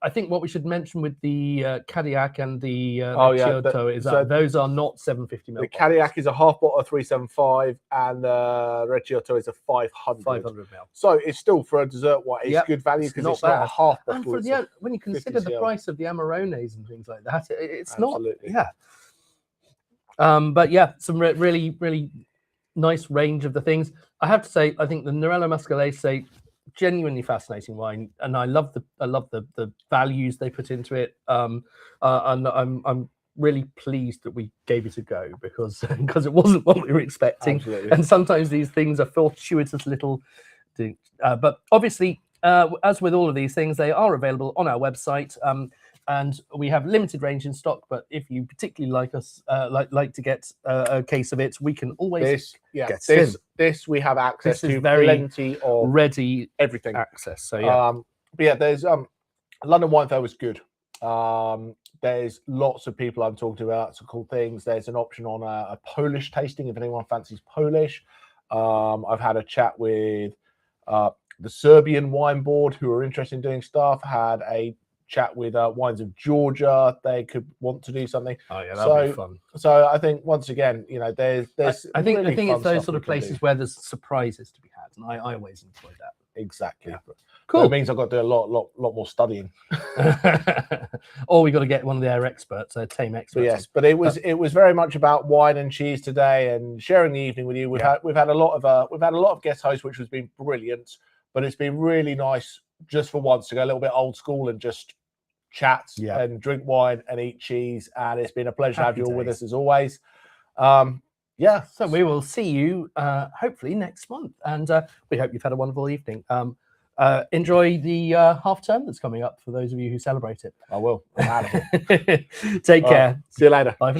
think what we should mention with the Cadillac and the Recioto is that those are not 750ml. The Cadillac is a half bottle of 375, and the Recioto is a 500. 500ml. So it's still for a dessert wine. It's good value because it's not a half bottle. And for when you consider the price of the Amarones and things like that, it's Absolutely. not. Yeah. But yeah, some really nice range of the things. I have to say, I think the Nerello Muscalese, genuinely fascinating wine, and I love the values they put into it. And I'm really pleased that we gave it a go because it wasn't what we were expecting. Absolutely. And sometimes these things are fortuitous little things. But obviously, as with all of these things, they are available on our website. And we have limited range in stock, but if you particularly like us, like to get a case of it, we can always get this we have access to very plenty of ready everything access. So yeah, but yeah, there's London Wine Fair was good. There's lots of people I'm talking to about some cool things. There's an option on a Polish tasting if anyone fancies Polish. I've had a chat with the Serbian Wine Board who are interested in doing stuff. Had a chat with Wines of Georgia. They could want to do something. Oh yeah, that'll be fun. So I think once again, you know, there's I think really it's those sort of places where there's surprises to be had, and I always enjoy that. Exactly. Yeah. Cool. It means I've got to do a lot more studying. Or we got to get one of their experts, tame experts. But yes, but it was very much about wine and cheese today and sharing the evening with you. We've had a lot of guest hosts, which has been brilliant. But it's been really nice just for once to go a little bit old school and just chat and drink wine and eat cheese. And it's been a pleasure to have you all with us as always. So we will see you hopefully next month, and we hope you've had a wonderful evening. Enjoy the half term that's coming up for those of you who celebrate it. I will. I'm out of here. Take care. See you later. Bye.